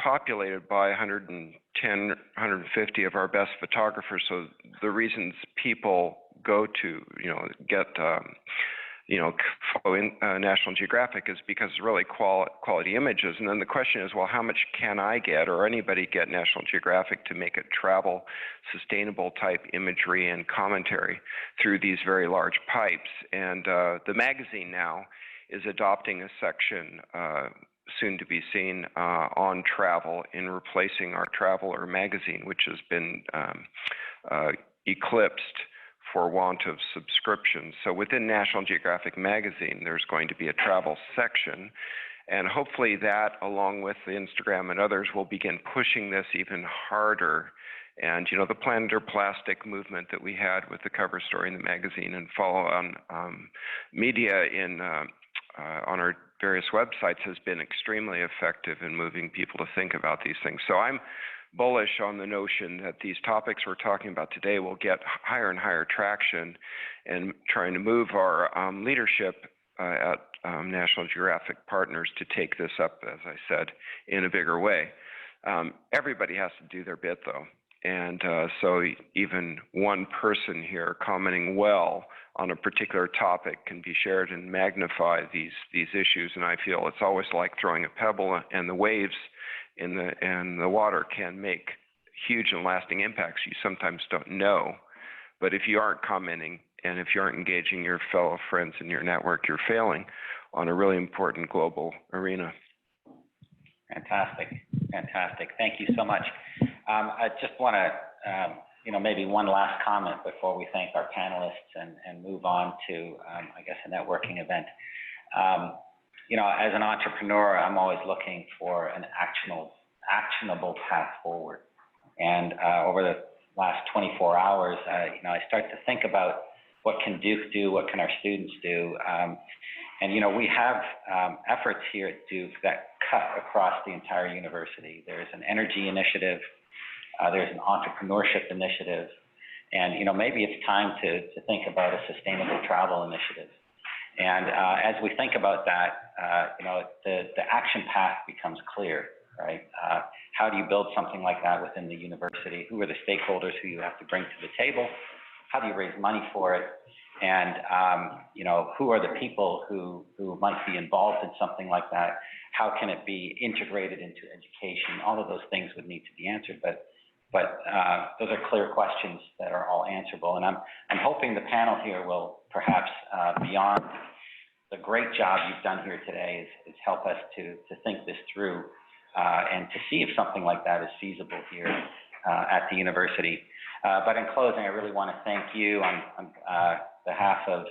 populated by 110, 150 of our best photographers. So the reasons people go to, get, follow National Geographic is because it's really quality images. And then the question is, well, how much can I get or anybody get National Geographic to make it travel sustainable type imagery and commentary through these very large pipes? And the magazine now is adopting a section soon to be seen on travel in replacing our Traveler magazine, which has been eclipsed for want of subscriptions. So within National Geographic magazine, there's going to be a travel section, and hopefully that, along with the Instagram and others, will begin pushing this even harder. And the Planeterra Plastic movement that we had with the cover story in the magazine and follow on media on our various websites has been extremely effective in moving people to think about these things. So I'm bullish on the notion that these topics we're talking about today will get higher and higher traction, and trying to move our leadership at National Geographic Partners to take this up, as I said, in a bigger way. Everybody has to do their bit, though. And so even one person here commenting well on a particular topic can be shared and magnify these issues. And I feel it's always like throwing a pebble, and the waves in the water can make huge and lasting impacts you sometimes don't know. But if you aren't commenting and if you aren't engaging your fellow friends in your network, you're failing on a really important global arena. Fantastic. Thank you so much. I just want to, maybe one last comment before we thank our panelists and move on to, I guess, a networking event. As an entrepreneur, I'm always looking for an actionable path forward. And over the last 24 hours, I start to think about what can Duke do, what can our students do. And we have efforts here at Duke that cut across the entire university. There's an energy initiative, there's an entrepreneurship initiative, and maybe it's time to think about a sustainable travel initiative. And as we think about that, the action path becomes clear, right? How do you build something like that within the university? Who are the stakeholders who you have to bring to the table? How do you raise money for it? And who are the people who might be involved in something like that? How can it be integrated into education? All of those things would need to be answered, but those are clear questions that are all answerable. And I'm hoping the panel here will perhaps, beyond the great job you've done here today, is help us to think this through and to see if something like that is feasible here at the university. But in closing, I really want to thank you on behalf of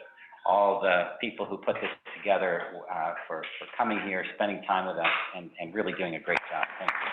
all the people who put this together for coming here, spending time with us, and really doing a great job. Thank you.